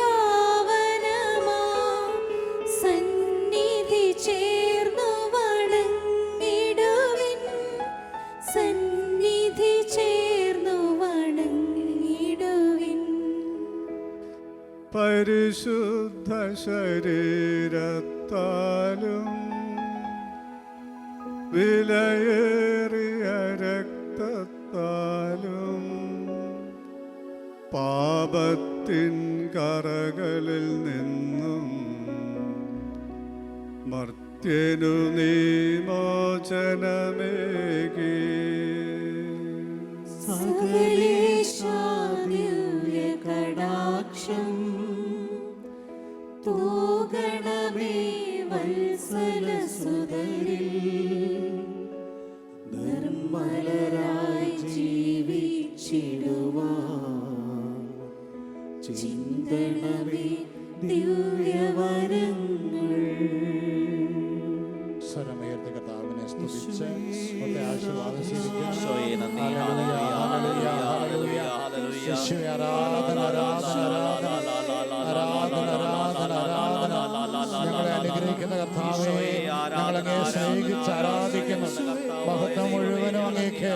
സന്നിധി ചേർന്നു വണങ്ങിടുവിൻ. സന്നിധി ചേർന്നു വണങ്ങിടുവിൻ. പരിശുദ്ധ ശരീരത്താലും വിലയേറിയ രക്തത്താലും പാപത്തിൻ കറകളിൽ നിന്നും മർത്യനു നീ മോചനമേകി. സകലേശാദിവ്യ കടാക്ഷം തൂഗണമേ വത്സലസുതരിൽ നിർമ്മലരായി ജീവിച്ചിടുവാൻ ചിന്തണമേ ദിവ്യവരങ്ങൾ. സ്വരമുയർത്തി കർത്താവിനെ സ്തുതിച്ച് ഒക്കെ ആശീർവാദം സ്വീകരിക്കുക. ഈശോയെ നന്ദി. ഹല്ലേലൂയ, ഹല്ലേലൂയ, ഹല്ലേലൂയ, ഹല്ലേലൂയ. യേശുവേ ആരാധന, ആരാധന, ആരാധന, ആരാധന, ആരാധന, ആരാധന. ഞങ്ങളെ അനുഗ്രഹിക്കുന്ന കർത്താവേ, ഞങ്ങളങ്ങേ സ്നേഹിച്ച് ആരാധിക്കുന്നുണ്ട്. മഹത്വം മുഴുവനും അങ്ങേക്ക്,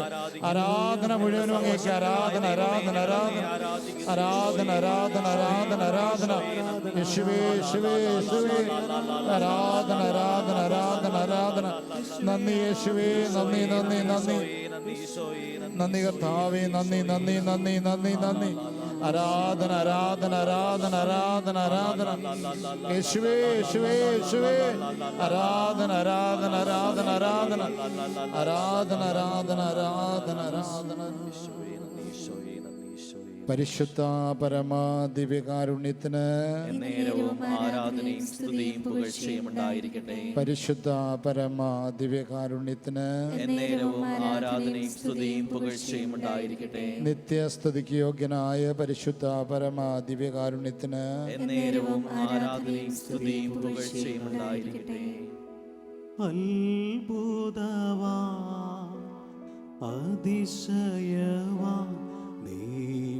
ആരാധന മുഴുവനും അങ്ങേക്ക്. ആരാധന, ആരാധന, ആരാധന, ആരാധന, ആരാധന, ആരാധന, ആരാധന. യേശുവേ, യേശുവേ, യേശുവേ. ആരാധന, ആരാധന, ആരാധന, ആരാധന. നന്ദി യേശുവേ, നന്ദി, നന്ദി, നന്ദി, നന്ദി കർത്താവേ, നന്ദി, നന്ദി, നന്ദി, നന്ദി, നന്ദി. ആരാധന, ആരാധന, ആരാധന, ആരാധന, ആരാധന. യേശുവേ, യേശുവേ, യേശുവേ. ആരാധന, ആരാധന, ആരാധന, ആരാധന, ആരാധന, ആരാധന, ആരാധന, ആരാധന. പരിശുദ്ധ പരമാ ദിവ്യകാരുണ്യത്തിന് നേരവും ആരാധനയും സ്തുതിയും പുകഴ്ചയും ഉണ്ടായിരിക്കട്ടെ. പരിശുദ്ധ പരമാ ദിവ്യകാരുണ്യത്തിന് നേരവും ആരാധനയും സ്തുതിയും പുകഴ്ചയും ഉണ്ടായിരിക്കട്ടെ. നിത്യസ്തുതിക്ക് യോഗ്യനായ പരിശുദ്ധ പരമാ ദിവ്യകാരുണ്യത്തിന് നേരവും ആരാധനയും സ്തുതിയും പുകഴ്ചയും ഉണ്ടായിരിക്കട്ടെ. അത്ഭുതവാ അതിശയവാ നീ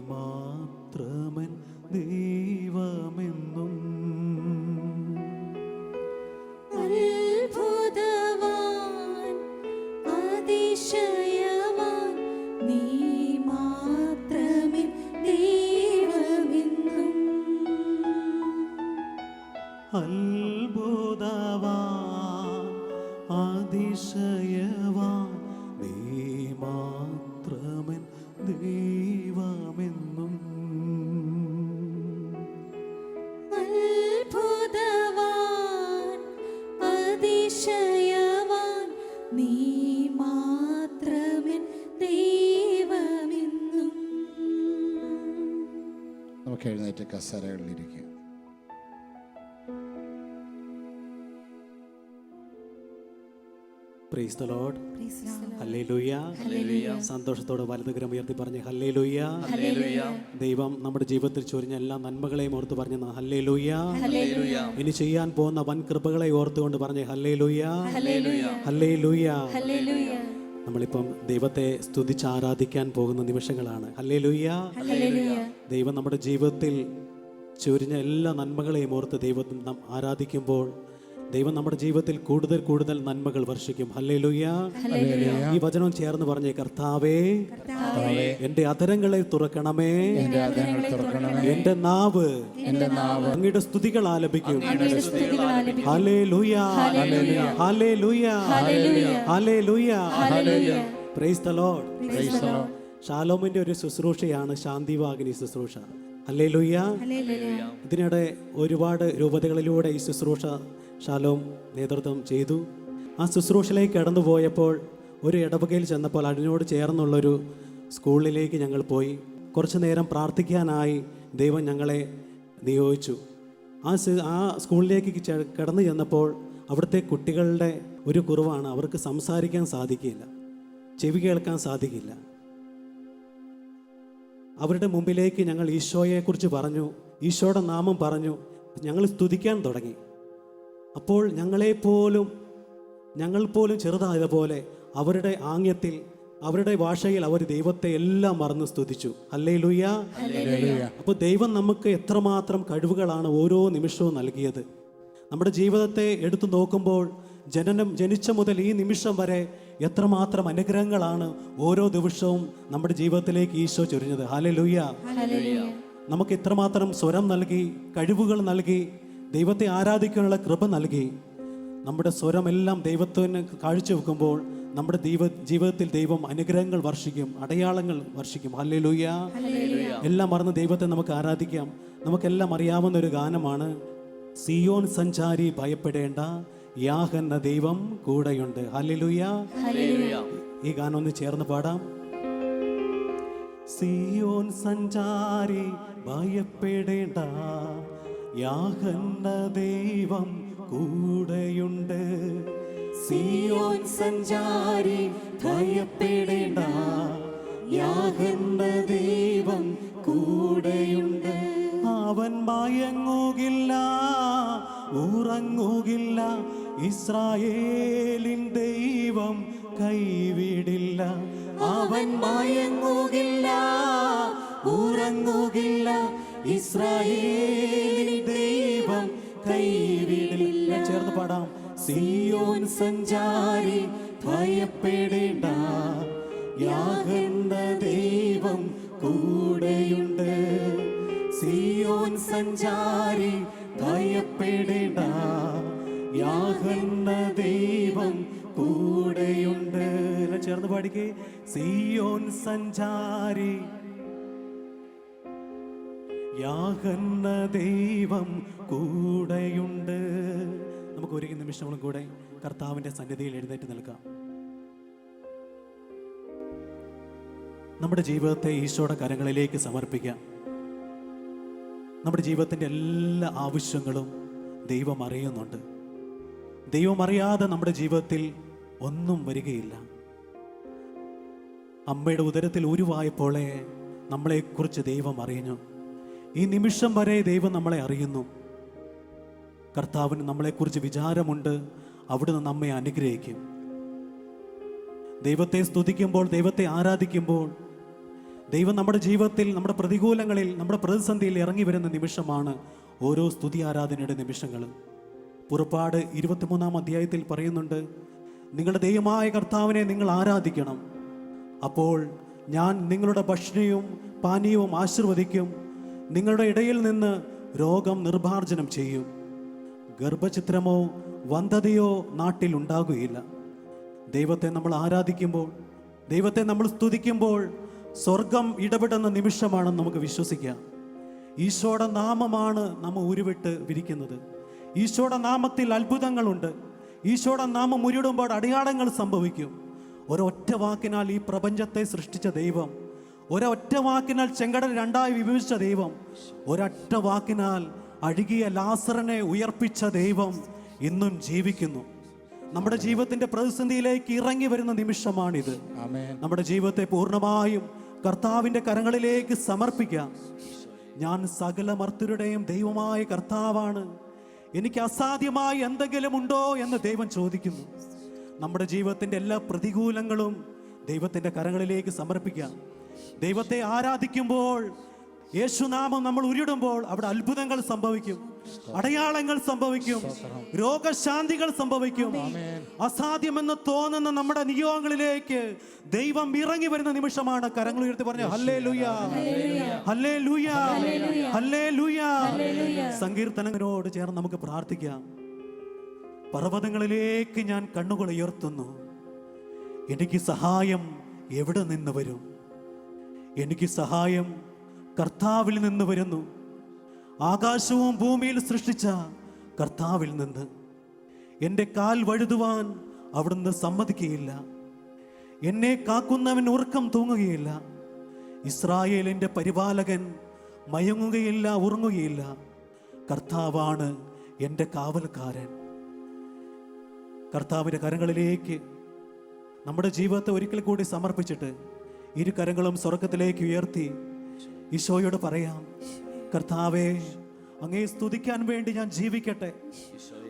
മാത്രമൻ ദൈവമെന്നും. അത്ഭുതവാൻ അതിശയവാൻ നീ മാത്രമേ ദൈവമെന്നും. അത്ഭുതവാ അതിശയവാ നീ മാത്രമൻ ദൈവമെന്നും. അത്ഭുതവാൻ അതിശയവാൻ നീ മാത്രമേ ദൈവമെന്നും. നമുക്ക് എഴുന്നേറ്റ് കസേരകളിലിരിക്കുക. Praise the Lord. Praise the Lord. ഹല്ലേലൂയ. സന്തോഷത്തോടെ വലതുകരം ഉയർത്തി പറഞ്ഞ് ഹല്ലേലൂയ. ദൈവം നമ്മുടെ ജീവിതത്തിൽ ചൊരിഞ്ഞ എല്ലാ നന്മകളെയും ഓർത്ത് പറഞ്ഞ ഹല്ലേലൂയ. ഇനി ചെയ്യാൻ പോകുന്ന വൻ കൃപകളെ ഓർത്തുകൊണ്ട് പറഞ്ഞ് ഹല്ലേലൂയ, ഹല്ലേലൂയ. നമ്മളിപ്പം ദൈവത്തെ സ്തുതിച്ച് ആരാധിക്കാൻ പോകുന്ന നിമിഷങ്ങളാണ്. ഹല്ലേലൂയ. ദൈവം നമ്മുടെ ജീവിതത്തിൽ ചൊരിഞ്ഞ എല്ലാ നന്മകളെയും ഓർത്ത് ദൈവത്തെ നാം ആരാധിക്കുമ്പോൾ ദൈവം നമ്മുടെ ജീവിതത്തിൽ കൂടുതൽ കൂടുതൽ നന്മകൾ വർഷിക്കും. ഹല്ലേലൂയ. ഈ വചനം ചേർന്ന് പറഞ്ഞേ, കർത്താവേ എന്റെ അധരങ്ങളെ തുറക്കണമേ, എന്റെ നാവ് അങ്ങയുടെ സ്തുതികൾ ആലപിക്കും. ഹല്ലേലൂയ, ഹല്ലേലൂയ, ഹല്ലേലൂയ. Praise the Lord. ശാലോമിന്റെ ഒരു ശുശ്രൂഷയാണ് ശാന്തിവാഹിനി ശുശ്രൂഷ. ഹല്ലേലൂയ. ഇതിനിടെ ഒരുപാട് രൂപതകളിലൂടെ ഈ ശുശ്രൂഷ ശാലോം നേതൃത്വം ചെയ്തു. ആ ശുശ്രൂഷയിലേക്ക് കടന്നുപോയപ്പോൾ ഒരു ഇടവകയിൽ ചെന്നപ്പോൾ അതിനോട് ചേർന്നുള്ളൊരു സ്കൂളിലേക്ക് ഞങ്ങൾ പോയി. കുറച്ചു നേരം പ്രാർത്ഥിക്കാനായി ദൈവം ഞങ്ങളെ നിയോഗിച്ചു. ആ സ്കൂളിലേക്ക് കടന്നു ചെന്നപ്പോൾ അവിടുത്തെ കുട്ടികളുടെ ഒരു കുറവാണ്, അവർക്ക് സംസാരിക്കാൻ സാധിക്കില്ല, ചെവി കേൾക്കാൻ സാധിക്കില്ല. അവരുടെ മുമ്പിലേക്ക് ഞങ്ങൾ ഈശോയെക്കുറിച്ച് പറഞ്ഞു, ഈശോയുടെ നാമം പറഞ്ഞു, ഞങ്ങൾ സ്തുതിക്കാൻ തുടങ്ങി. അപ്പോൾ ഞങ്ങൾ പോലും ചെറുതായതുപോലെ അവരുടെ ആംഗ്യത്തിൽ, അവരുടെ ഭാഷയിൽ അവർ ദൈവത്തെ എല്ലാം മറന്ന് സ്തുതിച്ചു. ഹല്ലേലൂയ. അപ്പോൾ ദൈവം നമുക്ക് എത്രമാത്രം കഴിവുകളാണ് ഓരോ നിമിഷവും നൽകിയത്. നമ്മുടെ ജീവിതത്തെ എടുത്തു നോക്കുമ്പോൾ ജനിച്ച മുതൽ ഈ നിമിഷം വരെ എത്രമാത്രം അനുഗ്രഹങ്ങളാണ് ഓരോ ദിവസവും നമ്മുടെ ജീവിതത്തിലേക്ക് ഈശോ ചൊരിഞ്ഞത്. ഹല്ലേലൂയ. നമുക്ക് ഇത്രമാത്രം സ്വരം നൽകി, കഴിവുകൾ നൽകി, ദൈവത്തെ ആരാധിക്കാനുള്ള കൃപ നൽകി. നമ്മുടെ സ്വരമെല്ലാം ദൈവത്തിന് കാഴ്ചവെക്കുമ്പോൾ നമ്മുടെ ജീവിതത്തിൽ ദൈവം അനുഗ്രഹങ്ങൾ വർഷിക്കും, അടയാളങ്ങൾ വർഷിക്കും. ഹല്ലേലൂയ. എല്ലാം മറന്ന് ദൈവത്തെ നമുക്ക് ആരാധിക്കാം. നമുക്കെല്ലാം അറിയാവുന്ന ഒരു ഗാനമാണ്, സിയോൻ സഞ്ചാരി ഭയപ്പെടേണ്ട, യാഹെന്ന ദൈവം കൂടെയുണ്ട്. ഹല്ലേലൂയ. ഈ ഗാനം ഒന്ന് ചേർന്ന് പാടാം. സിയോൻ സഞ്ചാരി ഭയപ്പെടേണ്ട, യാഹെന്ന ദൈവം കൂടെയുണ്ട്. സിയോൻ സഞ്ചാരി ഭയപ്പെടേണ്ട, യാഹെന്ന ദൈവം കൂടെയുണ്ട്. അവൻ മയങ്ങുകില്ല, ഉറങ്ങുകില്ല. ഇസ്രായേലിൻ ദൈവം കൈവിടില്ല. അവൻ മയങ്ങുകില്ല, ഉറങ്ങുകില്ല. ഇസ്രായേലിൻ ദൈവം കൈവിടില്ല. ചേർന്ന് പാടാം. സിയോൻ സഞ്ചാരി ഭയപ്പെടേണ്ട, യാഗന്ന ദൈവം കൂടെയുണ്ട്. സിയോൻ സഞ്ചാരി ഭയപ്പെടേണ്ട, യാഗന്ന ദൈവം കൂടെയുണ്ട്. ചേർന്ന് പാടിക്കേ. സിയോൻ സഞ്ചാരി യാഗന്ന ദൈവം കൂടെയുണ്ട്. നമുക്ക് ഒരു നിമിഷങ്ങളും കൂടെ കർത്താവിൻ്റെ സന്നിധിയിൽ എഴുന്നേറ്റ് നിൽക്കാം. നമ്മുടെ ജീവിതത്തെ ഈശോയുടെ കരങ്ങളിലേക്ക് സമർപ്പിക്കാം. നമ്മുടെ ജീവിതത്തിൻ്റെ എല്ലാ ആവശ്യങ്ങളും ദൈവം അറിയുന്നുണ്ട്. ദൈവം അറിയാതെ നമ്മുടെ ജീവിതത്തിൽ ഒന്നും വരികയില്ല. അമ്മയുടെ ഉദരത്തിൽ ഉരുവായപ്പോളെ നമ്മളെക്കുറിച്ച് ദൈവം അറിഞ്ഞു. ഈ നിമിഷം വരെ ദൈവം നമ്മളെ അറിയുന്നു. കർത്താവിന് നമ്മളെക്കുറിച്ച് വിചാരമുണ്ട്. അവിടുന്ന് നമ്മെ അനുഗ്രഹിക്കും. ദൈവത്തെ സ്തുതിക്കുമ്പോൾ, ദൈവത്തെ ആരാധിക്കുമ്പോൾ, ദൈവം നമ്മുടെ ജീവിതത്തിൽ, നമ്മുടെ പ്രതികൂലങ്ങളിൽ, നമ്മുടെ പ്രതിസന്ധിയിൽ ഇറങ്ങി വരുന്ന നിമിഷമാണ് ഓരോ സ്തുതി ആരാധനയുടെ നിമിഷങ്ങൾ. പുറപ്പാട് 23-ാം അധ്യായത്തിൽ പറയുന്നുണ്ട്, നിങ്ങളുടെ ദൈവമായ കർത്താവിനെ നിങ്ങൾ ആരാധിക്കണം. അപ്പോൾ ഞാൻ നിങ്ങളുടെ ഭക്ഷണവും പാനീയവും ആശീർവദിക്കും. നിങ്ങളുടെ ഇടയിൽ നിന്ന് രോഗം നിർമ്മാർജ്ജനം ചെയ്യും. ഗർഭചിത്രമോ വന്ധ്യതയോ നാട്ടിൽ ഉണ്ടാകുകയില്ല. ദൈവത്തെ നമ്മൾ ആരാധിക്കുമ്പോൾ, ദൈവത്തെ നമ്മൾ സ്തുതിക്കുമ്പോൾ സ്വർഗം ഇടപെടുന്ന നിമിഷമാണെന്ന് നമുക്ക് വിശ്വസിക്കാം. ഈശോയുടെ നാമമാണ് നമ്മ ഉരുവിട്ട് വിരിക്കുന്നത്. ഈശോയുടെ നാമത്തിൽ അത്ഭുതങ്ങളുണ്ട്. ഈശോയുടെ നാമം ഉരുടുമ്പോൾ അടയാളങ്ങൾ സംഭവിക്കും. ഒരൊറ്റ വാക്കിനാൽ ഈ പ്രപഞ്ചത്തെ സൃഷ്ടിച്ച ദൈവം, ഒരൊറ്റ വാക്കിനാൽ ചെങ്കടൽ രണ്ടായി വിഭജിച്ച ദൈവം, ഒരൊറ്റ വാക്കിനാൽ അഴുകിയ ലാസറിനെ ഉയർപ്പിച്ച ദൈവം ഇന്നും ജീവിക്കുന്നു. നമ്മുടെ ജീവിതത്തിന്റെ പ്രതിസന്ധിയിലേക്ക് ഇറങ്ങി വരുന്ന നിമിഷമാണിത്. നമ്മുടെ ജീവിതത്തെ പൂർണ്ണമായും കർത്താവിൻ്റെ കരങ്ങളിലേക്ക് സമർപ്പിക്കാം. ഞാൻ സകല മർത്യരുടെയും ദൈവമായ കർത്താവാണ്. എനിക്ക് അസാധ്യമായി എന്തെങ്കിലും ഉണ്ടോ എന്ന് ദൈവം ചോദിക്കുന്നു. നമ്മുടെ ജീവിതത്തിൻ്റെ എല്ലാ പ്രതികൂലങ്ങളും ദൈവത്തിൻ്റെ കരങ്ങളിലേക്ക് സമർപ്പിക്കാം. ദൈവത്തെ ആരാധിക്കുമ്പോൾ, യേശുനാമം നമ്മൾ ഉരുടുമ്പോൾ അവിടെ അത്ഭുതങ്ങൾ സംഭവിക്കും, അടയാളങ്ങൾ സംഭവിക്കും, രോഗശാന്തികൾ സംഭവിക്കും. അസാധ്യമെന്ന് തോന്നുന്ന നമ്മുടെ നിയോഗങ്ങളിലേക്ക് ദൈവം ഇറങ്ങി വരുന്ന നിമിഷമാണ്. കരങ്ങൾ ഉയർത്തി പറഞ്ഞ ഹല്ലേലൂയ, ഹല്ലേലൂയ, ഹല്ലേലൂയ. സങ്കീർത്തനങ്ങളോട് ചേർന്ന് നമുക്ക് പ്രാർത്ഥിക്കാം. പർവ്വതങ്ങളിലേക്ക് ഞാൻ കണ്ണുകൾ ഉയർത്തുന്നു. എനിക്ക് സഹായം എവിടെ നിന്ന് വരും? എനിക്ക് സഹായം കർത്താവിൽ നിന്ന് വരുന്നു. ആകാശവും ഭൂമിയിൽ സൃഷ്ടിച്ച കർത്താവിൽ നിന്ന്. എൻ്റെ കാൽ വഴുതുവാൻ അവിടുന്ന് സമ്മതിക്കുകയില്ല. എന്നെ കാക്കുന്നവൻ ഉറക്കം തൂങ്ങുകയില്ല. ഇസ്രായേലിൻ്റെ പരിപാലകൻ മയങ്ങുകയില്ല, ഉറങ്ങുകയില്ല. കർത്താവാണ് എൻ്റെ കാവൽക്കാരൻ. കർത്താവിൻ്റെ കരങ്ങളിലേക്ക് നമ്മുടെ ജീവിതത്തെ ഒരിക്കൽ കൂടി സമർപ്പിച്ചിട്ട് ഇരു കരങ്ങളും സ്വർഗത്തിലേക്ക് ഉയർത്തി ഈശോയോട് പറയാം, കർത്താവേ, അങ്ങേ സ്തുതിക്കാൻ വേണ്ടി ഞാൻ ജീവിക്കട്ടെ,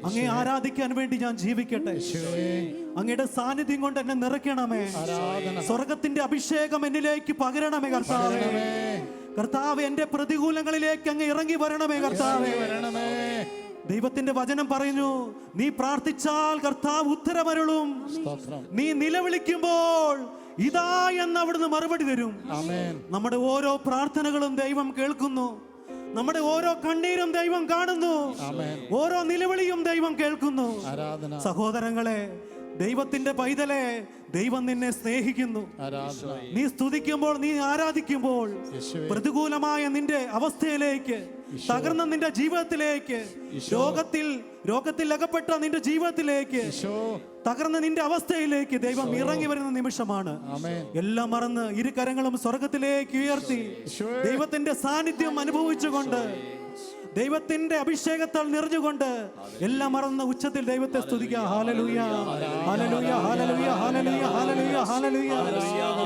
അങ്ങേ ആരാധിക്കാൻ വേണ്ടി ഞാൻ ജീവിക്കട്ടെ. അങ്ങയുടെ സാന്നിധ്യം കൊണ്ട് എന്നെ നിറയ്ക്കണമേ. സ്വർഗത്തിന്റെ അഭിഷേകം എന്നിലേക്ക് പകരണമേ കർത്താവേ. കർത്താവ് എന്റെ പ്രതികൂലങ്ങളിലേക്ക് അങ്ങ് ഇറങ്ങി വരണമേ കർത്താവേ. ദൈവത്തിന്റെ വചനം പറയുന്നു, നീ പ്രാർത്ഥിച്ചാൽ കർത്താവ് ഉത്തരമരുളും. നീ നിലവിളിക്കുമ്പോൾ ഇതാ എന്ന് അവിടുന്ന് മറുപടി തരും. നമ്മുടെ ഓരോ പ്രാർത്ഥനകളും ദൈവം കേൾക്കുന്നു. നമ്മുടെ ഓരോ കണ്ണീരും ദൈവം കാണുന്നു. ഓരോ നിലവിളിയും ദൈവം കേൾക്കുന്നു. സഹോദരങ്ങളെ, ദൈവത്തിന്റെ പൈതലെ, ദൈവം നിന്നെ സ്നേഹിക്കുന്നു. നീ സ്തുതിക്കുമ്പോൾ, നീ ആരാധിക്കുമ്പോൾ പ്രതികൂലമായ നിന്റെ അവസ്ഥയിലേക്ക്, തകർന്ന നിന്റെ ജീവിതത്തിലേക്ക്, രോഗത്തിൽ അകപ്പെട്ട നിന്റെ ജീവിതത്തിലേക്ക്, തകർന്ന നിന്റെ അവസ്ഥയിലേക്ക് ദൈവം ഇറങ്ങി വരുന്ന നിമിഷമാണ്. എല്ലാം മറന്ന് ഇരു കരങ്ങളും സ്വർഗത്തിലേക്ക് ഉയർത്തി ദൈവത്തിന്റെ സാന്നിധ്യം അനുഭവിച്ചുകൊണ്ട്, ദൈവത്തിന്റെ അഭിഷേകത്താൽ നിറഞ്ഞുകൊണ്ട് എല്ലാം മറന്ന ഉച്ചത്തിൽ ദൈവത്തെ സ്തുതിക്കുക. ഹല്ലേലൂയ, ഹല്ലേലൂയ, ഹല്ലേലൂയ, ഹല്ലേലൂയ, ഹല്ലേലൂയ, ഹല്ലേലൂയ.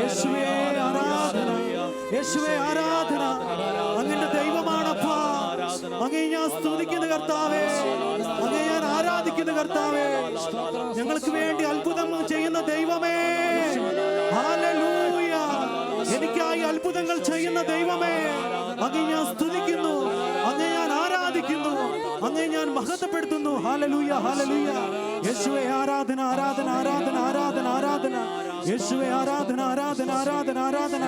യേശുവേ ആരാധന, യേശുവേ ആരാധന. അങ്ങയുടെ ദൈവമാണപ്പാ, അങ്ങേ ഞാൻ സ്തുതിക്കുന്ന കർത്താവേ, അങ്ങേ ഞാൻ ആരാധിക്കുന്ന കർത്താവേ, ഞങ്ങൾക്ക് വേണ്ടി അത്ഭുതങ്ങൾ ചെയ്യുന്ന ദൈവമേ, ഹല്ലേലൂയ. എനിക്കായി അത്ഭുതങ്ങൾ ചെയ്യുന്ന ദൈവമേ, അങ്ങേ ഞാൻ സ്തുതിക്കുന്നു, അങ്ങേ ഞാൻ ആരാധിക്കുന്നു, അങ്ങേ ഞാൻ മഹത്വപ്പെടുത്തുന്നു. ഹല്ലേലൂയ, ഹല്ലേലൂയ. യേശുവേ ആരാധന, ആരാധന, ആരാധന, ആരാധന, ആരാധന. യേശുവേ ആരാധന, ആരാധന, ആരാധന, ആരാധന.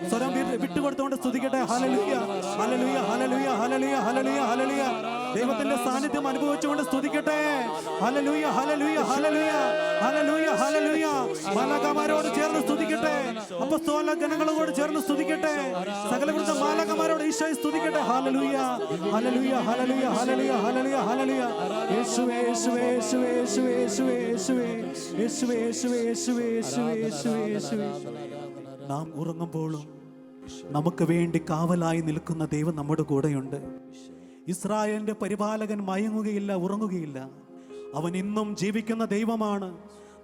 സ്വരം വിട്ടുകൊടുത്തുകൊണ്ട് സ്തുതിക്കട്ടെ. ഹല്ലേലൂയ, ഹല്ലേലൂയ, ഹല്ലേലൂയ, ഹല്ലേലൂയ, ഹല്ലേലൂയ, ഹല്ലേലൂയ. ദൈവത്തിന്റെ സാന്നിധ്യം അനുഭവിച്ചുകൊണ്ട് സ്തുതിക്കട്ടെ. ഹല്ലേലൂയ, ഹല്ലേലൂയ, ഹല്ലേലൂയ, ഹല്ലേലൂയ, ഹല്ലേലൂയ. മാലാഖമാരോട് ചേർന്ന് സ്തുതിക്കട്ടെ. അപ്പസ്തോല ഗണങ്ങളോട് ചേർന്ന് സ്തുതിക്കട്ടെ. സകലവൃന്ദ മാലാഖമാരോട് ഈശോയെ സ്തുതിക്കട്ടെ. ഹല്ലേലൂയ, ഹല്ലേലൂയ, ഹല്ലേലൂയ, ഹല്ലേലൂയ, ഹല്ലേലൂയ, ഹല്ലേലൂയ. യേശുവേ, യേശുവേ, യേശുവേ, യേശുവേ, യേശുവേ, യേശുവേ, യേശുവേ, യേശുവേ, യേശുവേ, യേശുവേ, യേശുവേ, യേശുവേ. നാം ഉറങ്ങുമ്പോഴും നമുക്ക് വേണ്ടി കാവലായി നിൽക്കുന്ന ദൈവം നമ്മുടെ കൂടെയുണ്ട്. ഇസ്രായേലിന്റെ പരിപാലകൻ മയങ്ങുകയില്ല, ഉറങ്ങുകയില്ല. അവൻ ഇന്നും ജീവിക്കുന്ന ദൈവമാണ്.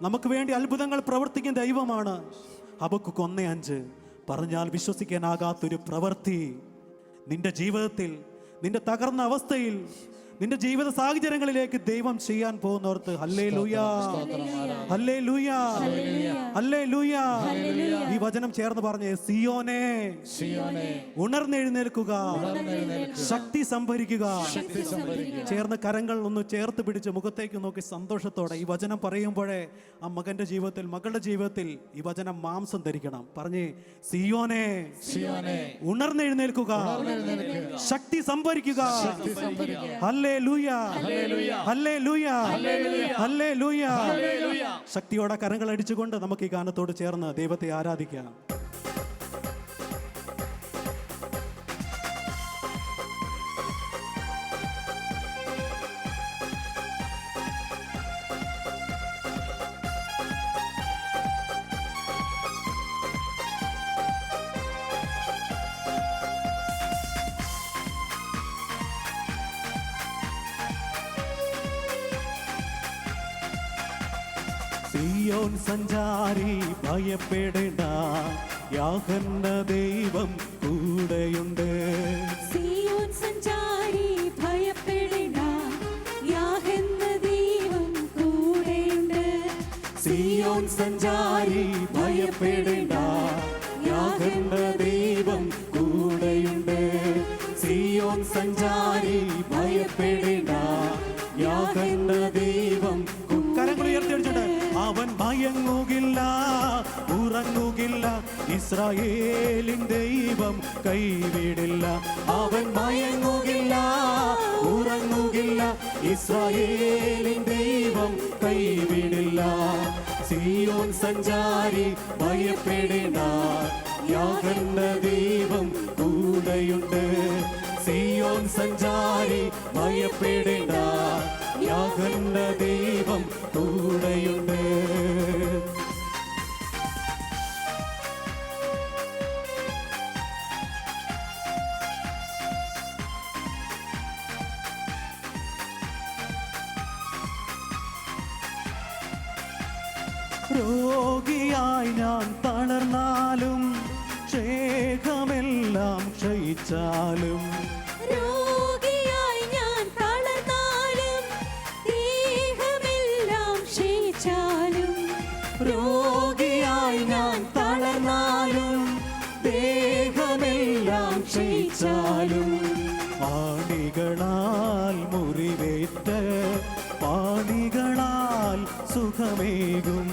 നമുക്ക് വേണ്ടി അത്ഭുതങ്ങൾ പ്രവർത്തിക്കുന്ന ദൈവമാണ്. ഹബക്കൂക്ക് 1:5 പറഞ്ഞാൽ വിശ്വസിക്കാനാകാത്തൊരു പ്രവൃത്തി നിന്റെ ജീവിതത്തിൽ, നിന്റെ തകർന്ന അവസ്ഥയിൽ, നിന്റെ ജീവിത സാഹചര്യങ്ങളിലേക്ക് ദൈവം ചെയ്യാൻ പോകുന്നവർക്ക് ഹല്ലേലൂയ, ഹല്ലേലൂയ, ഹല്ലേലൂയ. ഈ വചനം ചേർന്ന് പറഞ്ഞേ, സിയോനെ ഉണർന്നെഴുന്നേൽക്കുക, ശക്തി സംഭരിക്കുക. ചേർന്ന് കരങ്ങൾ ഒന്ന് ചേർത്ത് പിടിച്ച് മുഖത്തേക്ക് നോക്കി സന്തോഷത്തോടെ ഈ വചനം പറയുമ്പോഴേ ആ മകന്റെ ജീവിതത്തിൽ, മകളുടെ ജീവിതത്തിൽ ഈ വചനം മാംസം ധരിക്കണം. പറഞ്ഞേ, സിയോനെ ഉണർന്നെഴുന്നേൽക്കുക, ശക്തി സംഭരിക്കുക. ഹല്ലേലൂയ, ഹല്ലേലൂയ, ഹല്ലേലൂയ. ശക്തിയോടെ കരങ്ങൾ അടിച്ചുകൊണ്ട് നമുക്ക് ഈ ഗാനത്തോട് ചേർന്ന് ദൈവത്തെ ആരാധിക്കാം. സിയോൻ സഞ്ചാരി ഭയപ്പെടേണ്ട, യാഹന്ന ദൈവം കൂടെയുണ്ട്. സിയോൻ സഞ്ചാരി ഭയപ്പെടേണ്ട, യാഹന്ന ദൈവം കൂടെയുണ്ട്. സിയോൻ സഞ്ചാരി ഭയപ്പെടേണ്ട, യാഹന്ന ദൈവം കൂടെയുണ്ട്. സിയോൻ സഞ്ചാരി ഭയപ്പെടേണ്ട, യാഹന്ന ദൈവം. കരങ്ങൾ ഉയർത്തിയടിച്ചിട്ട്, അവൻ മയങ്ങുകില്ല, ഉറങ്ങുകില്ല, ഇസ്രായേലിൻ ദൈവം കൈവിടില്ല. അവൻ മയങ്ങുകില്ല, ഉറങ്ങുകില്ല, ഇസ്രായേലിൻ ദൈവം കൈവിടില്ല. സിയോൻ സഞ്ചാരി ഭയപ്പെടേണ്ട, യാഹന്ന ദൈവം കൂടെയുണ്ട്. സിയോൻ സഞ്ചാരി ഭയപ്പെടേണ്ട, യാഹന്ന ദൈവം കൂടെയുണ്ട്. രോഗിയായി ഞാൻ തളർന്നാലും, ക്ഷേമമെല്ലാം ക്ഷയിച്ചാലും, രോഗിയായി ഞാൻ തളർന്നാലും, ദേഹമെല്ലാം ക്ഷയിച്ചാലും, രോഗിയായി ഞാൻ തളർന്നാലും, ദേഹമെല്ലാം ക്ഷയിച്ചാലും, പാണികളാൽ മുറിവേറ്റ് പാണികളാൽ സുഖമേകും.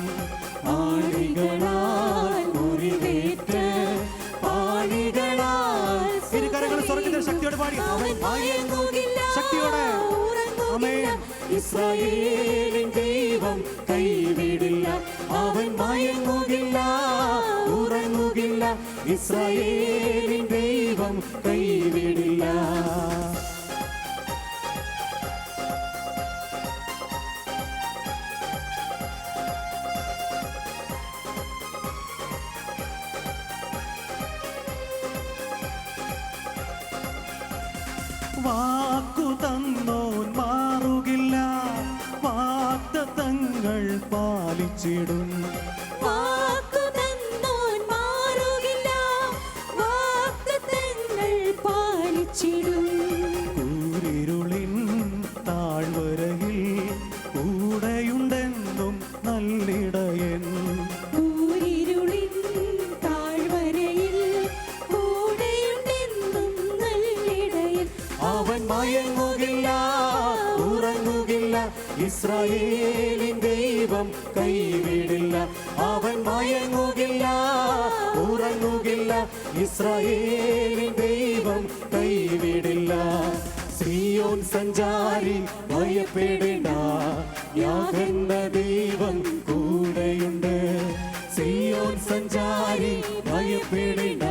പാണികളാൽ മുറിവേറ്റ് പാണികളാൽ. ഇരു കരങ്ങൾ സ്വർഗ്ഗത്തിൽ ശക്തിയോടെ പാടി, ശക്തിയോടെ. ആമേൻ. ഇസ്രായേലിൻ ദൈവം കൈവിടില്ല, അവൻ മയങ്ങുകില്ല, ഉറങ്ങുകില്ല, ഇസ്രായേലിൻ ദൈവം കൈവിടില്ല. വാക്കു തന്നോൻ മാറുകില്ല, വാഗ്ദത്തങ്ങൾ പാലിച്ചിടും. വാക്കു തന്നോൻ മാറുകില്ല, വാഗ്ദത്തങ്ങൾ പാലിച്ചിടും. കൂരിരുളിൽ അവൻ മയങ്ങുകില്ല, ഉറങ്ങുകില്ല, ഇസ്രായേലിൻ ദൈവം കൈവിടില്ല. അവൻ മയങ്ങുകില്ല, ഉറങ്ങുകില്ല, ഇസ്രായേലിൻ ദൈവം കൈവിടില്ല. സിയോൻ സഞ്ചാരി ഭയപ്പെടേണ്ട, യാഗന്ന ദൈവം കൂടെയുണ്ട്. സിയോൻ സഞ്ചാരി ഭയപ്പെടേണ്ട,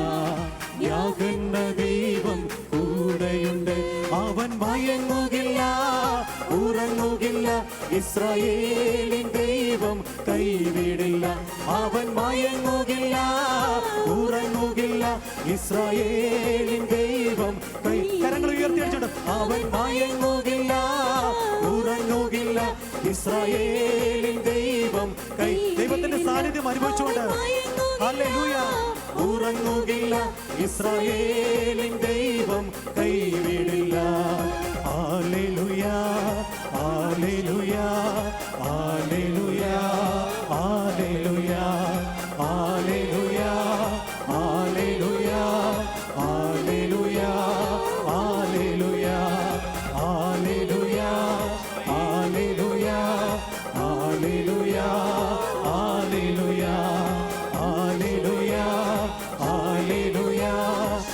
യാഗന്ന ദൈവം കൂടെയുണ്ട്. അവൻ മയങ്ങുകില്ല, ഉറങ്ങുകില്ല, ഇസ്രായേലിൻ ദൈവം കൈവിടില്ല. അവൻ മയങ്ങുകില്ല, ഉറങ്ങുകില്ല, ഇസ്രായേലിൻ ദൈവം കരങ്ങൾ ഉയർത്തിയടിച്ചോണ്ട്. അവൻ മയങ്ങുകില്ല, ഉറങ്ങുകില്ല, ഇസ്രായേലിൻ ദൈവം ദൈവത്തിന്റെ സാന്നിധ്യം അനുഭവിച്ചുകൊണ്ട് ഹല്ലേലൂയ. ഉറങ്ങുകില്ല, ഇസ്രായേലിൻ ദൈവം കൈവിടില്ല. ഹല്ലേലൂയ, ഹല്ലേലൂയ, ഹല്ലേലൂയ, ഹല്ലേലൂയ, ഹല്ലേലൂയ, ഹല്ലേലൂയ, ഹല്ലേലൂയ, ഹല്ലേലൂയ, ഹല്ലേലൂയ, ഹല്ലേലൂയ, ഹല്ലേലൂയ, ഹല്ലേലൂയ, ഹല്ലേലൂയ, ഹല്ലേലൂയ,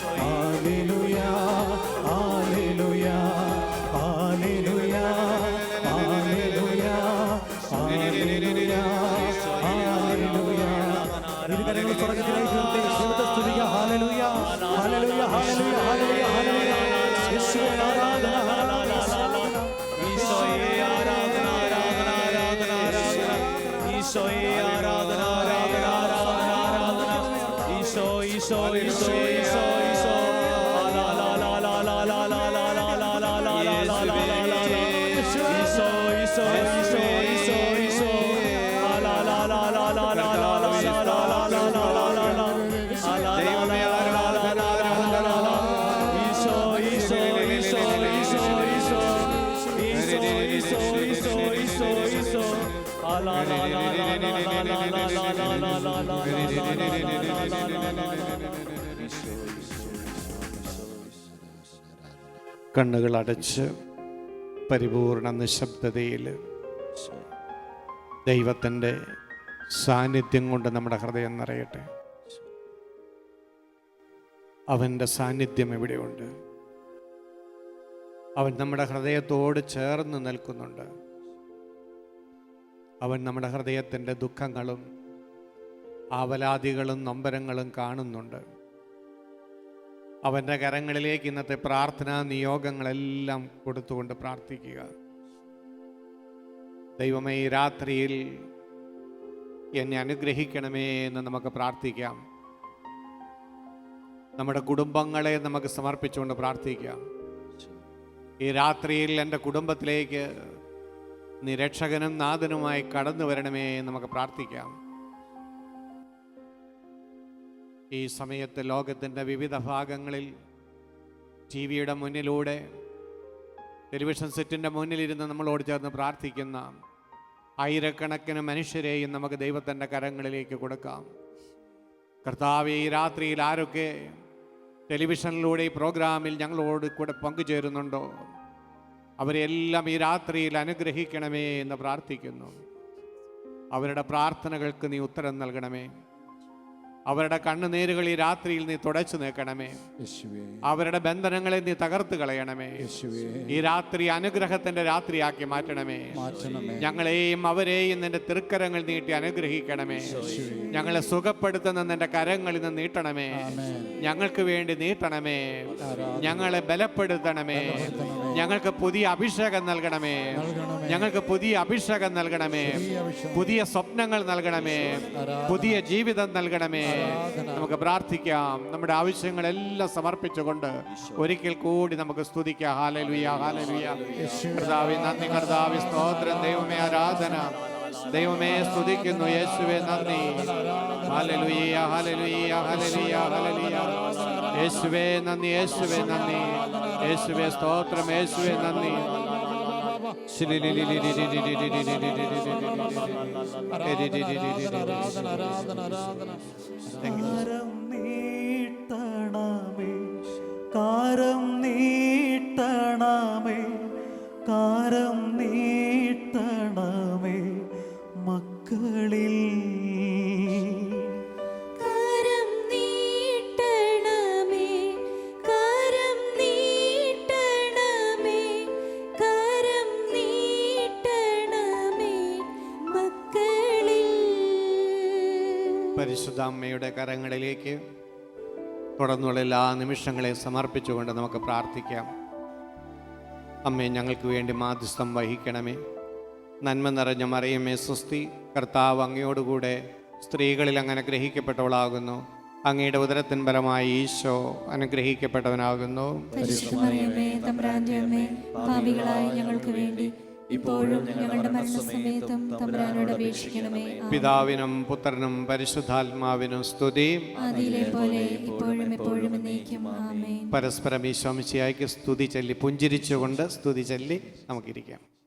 ഹല്ലേലൂയ, ഹല്ലേലൂയ, ഹല്ലേലൂയ, ഹല്ലേലൂയ, ഹല്ലേലൂയ, ഹല്ലേലൂയ. ഇരുകരങ്ങൾ സ്വർഗ്ഗത്തിലേക്ക് ഉയർത്തി ദൈവത്തെ സ്തുതിക്കുക. ഹല്ലേലൂയ, ഹല്ലേലൂയ, ഹല്ലേലൂയ, ഹല്ലേലൂയ, ഹല്ലേലൂയ. യേശുവേ ആരാധന, ഈശോയെ ആരാധന, ആരാധന, ആരാധന, ആരാധന. ഈശോയെ ആരാധന, ആരാധന, ആരാധന, ആരാധന. ഈശോ, ഈശോ, ഈശോ, ഈശോ, ഈശോ. ലാ ലാ ലാ ലാ ലാ ലാ ലാ ലാ ലാ ലാ ലാ ലാ ലാ ലാ ലാ ലാ ലാ. ഈശോ, ഈശോ, ഈശോ, ഈശോ, ഈശോ. ലാ ലാ ലാ ലാ ലാ ലാ ലാ ലാ ലാ ലാ ലാ ലാ ലാ ലാ ലാ. ദൈവമേ ആരാധന, ആരാധന, ആരാധന. ഈശോ, ഈശോ, ഈശോ, ഈശോ, ഈശോ. ഈശോ, ഈശോ, ഈശോ, ഈശോ, ഈശോ. ലാ ലാ ലാ ലാ ലാ ലാ ലാ ലാ ലാ ലാ ലാ ലാ ലാ ലാ ലാ. കണ്ണുകൾ അടച്ച് പരിപൂർണ നിശബ്ദതയിൽ ദൈവത്തിൻ്റെ സാന്നിധ്യം കൊണ്ട് നമ്മുടെ ഹൃദയം നിറയട്ടെ. അവൻ്റെ സാന്നിധ്യം എവിടെയുണ്ട്? അവൻ നമ്മുടെ ഹൃദയത്തോട് ചേർന്ന് നിൽക്കുന്നുണ്ട്. അവൻ നമ്മുടെ ഹൃദയത്തിൻ്റെ ദുഃഖങ്ങളും ആവലാതികളും നൊമ്പരങ്ങളും കാണുന്നുണ്ട്. അവൻ്റെ കരങ്ങളിലേക്ക് ഇന്നത്തെ പ്രാർത്ഥനാ നിയോഗങ്ങളെല്ലാം കൊടുത്തുകൊണ്ട് പ്രാർത്ഥിക്കുക. ദൈവമേ, ഈ രാത്രിയിൽ എന്നെ അനുഗ്രഹിക്കണമേ എന്ന് നമുക്ക് പ്രാർത്ഥിക്കാം. നമ്മുടെ കുടുംബങ്ങളെ നമുക്ക് സമർപ്പിച്ചുകൊണ്ട് പ്രാർത്ഥിക്കാം. ഈ രാത്രിയിൽ എൻ്റെ കുടുംബത്തിലേക്ക് നീ രക്ഷകനും നാഥനുമായി കടന്നു വരണമേ എന്ന് നമുക്ക് പ്രാർത്ഥിക്കാം. ഈ സമയത്ത് ലോകത്തിൻ്റെ വിവിധ ഭാഗങ്ങളിൽ ടി വിയുടെ മുന്നിലൂടെ ടെലിവിഷൻ സെറ്റിൻ്റെ മുന്നിലിരുന്ന് നമ്മളോട് ചേർന്ന് പ്രാർത്ഥിക്കുന്ന ആയിരക്കണക്കിന് മനുഷ്യരെയും നമുക്ക് ദൈവത്തിൻ്റെ കരങ്ങളിലേക്ക് കൊടുക്കാം. കർത്താവേ, ഈ രാത്രിയിൽ ആരൊക്കെ ടെലിവിഷനിലൂടെ ഈ പ്രോഗ്രാമിൽ ഞങ്ങളോട് കൂടെ പങ്കുചേരുന്നുണ്ടോ അവരെല്ലാം ഈ രാത്രിയിൽ അനുഗ്രഹിക്കണമേ എന്ന് പ്രാർത്ഥിക്കുന്നു. അവരുടെ പ്രാർത്ഥനകൾക്ക് നീ ഉത്തരം നൽകണമേ. അവരുടെ കണ്ണുനീരുകൾ ഈ രാത്രിയിൽ നീ തുടച്ചു നീക്കണമേ. അവരുടെ ബന്ധനങ്ങളെ നീ തകർത്ത് കളയണമേ. ഈ രാത്രി അനുഗ്രഹത്തിന്റെ രാത്രിയാക്കി മാറ്റണമേ. ഞങ്ങളെയും അവരെയും നിന്റെ തൃക്കരങ്ങൾ നീട്ടി അനുഗ്രഹിക്കണമേ. ഞങ്ങളെ സുഖപ്പെടുത്തുന്ന നിന്റെ കരങ്ങളിൽ നിന്ന് നീട്ടണമേ. ഞങ്ങൾക്ക് വേണ്ടി നീട്ടണമേ. ഞങ്ങളെ ബലപ്പെടുത്തണമേ. ഞങ്ങൾക്ക് പുതിയ അഭിഷേകം നൽകണമേ. ഞങ്ങൾക്ക് പുതിയ അഭിഷേകം നൽകണമേ. പുതിയ സ്വപ്നങ്ങൾ നൽകണമേ. പുതിയ ജീവിതം നൽകണമേ. നമുക്ക് പ്രാർത്ഥിക്കാം. നമ്മുടെ ആവശ്യങ്ങളെല്ലാം സമർപ്പിച്ചുകൊണ്ട് ഒരിക്കൽ കൂടി നമുക്ക് സ്തുതിക്കാം. Hallelujah, hallelujah. കർത്താവേ നന്ദി, കർത്താവേ സ്തോത്രം. ദൈവമേ ആരാധന. ദൈവമേ സ്തുതിക്കുന്നു. യേശുവേ നന്ദി. ഹല്ലേലൂയ, ഹല്ലേലൂയ, ഹല്ലേലൂയ, ഹല്ലേലൂയ. യേശുവേ നന്ദി, യേശുവേ നന്ദി, യേശുവേ സ്തോത്രം, യേശുവേ നന്ദി. കാരം നീട്ടണമേ, പരിശുദ്ധ അമ്മയുടെ കരങ്ങളിലേക്ക് തുടർന്നുള്ള എല്ലാ നിമിഷങ്ങളെ സമർപ്പിച്ചുകൊണ്ട് നമുക്ക് പ്രാർത്ഥിക്കാം. അമ്മേ, ഞങ്ങൾക്ക് വേണ്ടി മാധ്യസ്ഥം വഹിക്കണമേ. നന്മ നിറഞ്ഞ മറിയമേ സ്വസ്തി, കർത്താവ് അങ്ങയോടുകൂടെ സ്ത്രീകളിൽ അങ്ങ് അനുഗ്രഹിക്കപ്പെട്ടവളാകുന്നു. അങ്ങയുടെ ഉദരത്തിൻ ഫലമായി ഈശോ അനുഗ്രഹിക്കപ്പെട്ടവനാകുന്നു. പരിശുദ്ധ മറിയമേ, തമ്പുരാന്റെ അമ്മേ, പാപികളായ ഞങ്ങൾക്ക് വേണ്ടി ഇപ്പോഴും ഞങ്ങളുടെ മരണസമയത്തും തമ്പുരാനോട് അപേക്ഷിക്കണമേ. ആമേൻ. പിതാവിനും പുത്രനും പരിശുദ്ധാത്മാവിനും സ്തുതി. ആദിയിലെ പോലെ ഇപ്പോഴും എപ്പോഴും എന്നേക്കും. ആമേൻ. പരസ്പരം ഈശോ മിശിഹായ്ക്ക് സ്തുതി ചൊല്ലി പുഞ്ചിരിച്ചുകൊണ്ട് സ്തുതി ചൊല്ലി നമുക്കിരിക്കാം.